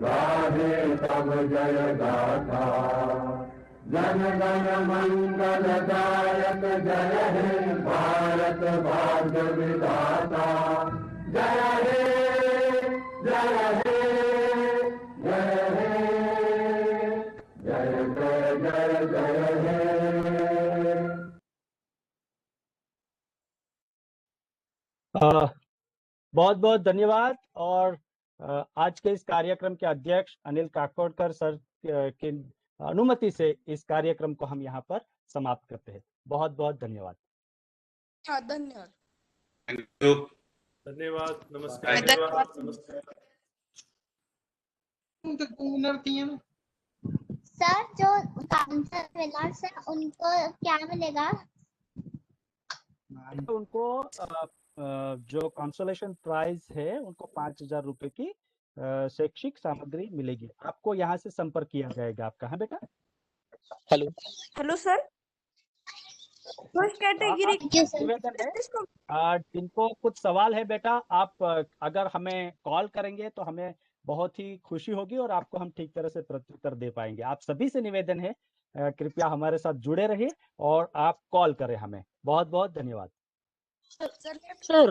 गाहे तब जय गाथा, जन गण मंगल दायक जय हे भारत भाग्य विधाता, जय हे जय हे जय हे बहुत बहुत धन्यवाद। और आज के इस कार्यक्रम के अध्यक्ष अनिल काकोडकर सर की अनुमति से इस कार्यक्रम को हम यहाँ पर समाप्त करते हैं। बहुत बहुत धन्यवाद। धन्यवाद। धन्यवाद। नमस्कार। सर जो काउंसलर विनर्स हैं उनको क्या मिलेगा? उनको जो कंसोलेशन प्राइज है उनको 5,000 रुपए की शैक्षिक सामग्री मिलेगी। आपको यहाँ से संपर्क किया जाएगा। आप कहाँ बेटा? Hello sir. फर्स्ट कैटेगरी निवेदन है, जिनको कुछ सवाल है बेटा, आप अगर हमें कॉल करेंगे तो हमें बहुत ही खुशी होगी और आपको हम ठीक तरह से प्रत्युत्तर दे पाएंगे। आप सभी से निवेदन है, कृपया हमारे साथ जुड़े रहिए और आप कॉल करें हमें। बहुत बहुत धन्यवाद। सर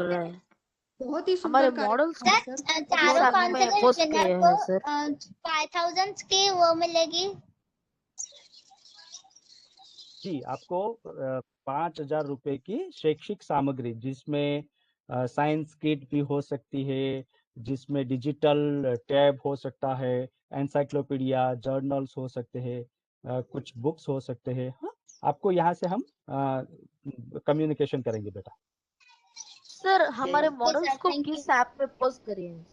बहुत ही हमारे सुंदर मॉडल चारों काउंसलर विनर को 5,000 की वो मिलेगी। जी, आपको 5,000 रुपए की शैक्षिक सामग्री, जिसमें साइंस किट भी हो सकती है, जिसमें डिजिटल टैब हो सकता है, एनसाइक्लोपीडिया, जर्नल्स हो सकते हैं, कुछ बुक्स हो सकते हैं। हाँ, आपको यहाँ से हम कम्युनिकेशन करेंगे बेटा। सर हमारे मॉडल्स को किस ऐप पे पोस्ट करें?